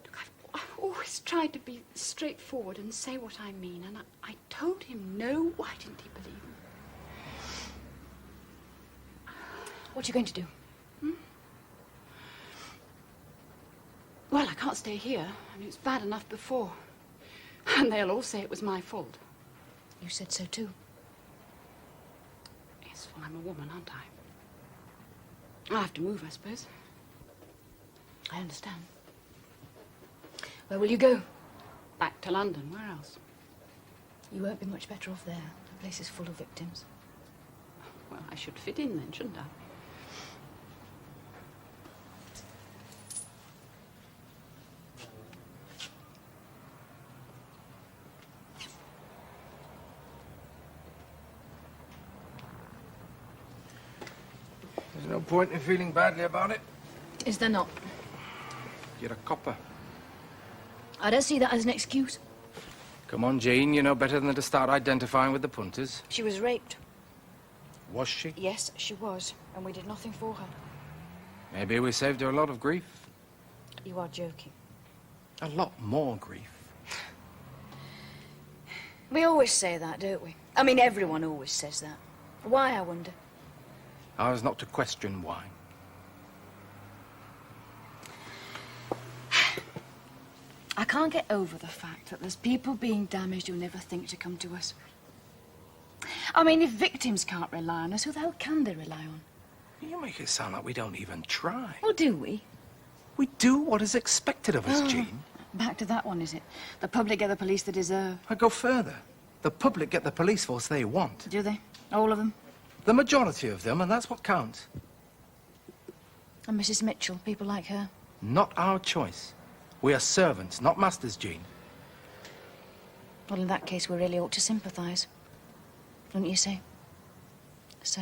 M: Look, I've always tried to be straightforward and say what I mean, and I told him no. Why didn't he believe me?
V: What are you going to do?
M: Well, I can't stay here. I mean, it's bad enough before. And they'll all say it was my fault.
V: You said so too.
M: Yes, well, I'm a woman, aren't I? I'll have to move, I suppose.
V: I understand. Where will you go?
M: Back to London. Where else?
V: You won't be much better off there. The place is full of victims.
M: Well, I should fit in then, shouldn't I?
R: There's no point in feeling badly about it.
V: Is there not?
R: You're a copper.
V: I don't see that as an excuse.
R: Come on, Jean, you know better than to start identifying with the punters.
V: She was raped.
R: Was she?
V: Yes, she was. And we did nothing for her.
R: Maybe we saved her a lot of grief.
V: You are joking.
R: A lot more grief.
V: We always say that, don't we? I mean, everyone always says that. Why, I wonder?
R: Ours not to question why.
V: I can't get over the fact that there's people being damaged who never think to come to us. I mean, if victims can't rely on us, who the hell can they rely on?
R: You make it sound like we don't even try.
V: Well, do we?
R: We do what is expected of us, Jean.
V: Back to that one, is it? The public get the police they deserve.
R: I go further. The public get the police force they want.
V: Do they? All of them?
R: The majority of them, and that's what counts.
V: And Mrs. Mitchell, people like her?
R: Not our choice. We are servants, not masters, Jean.
V: Well, in that case, we really ought to sympathise. Don't you say? So...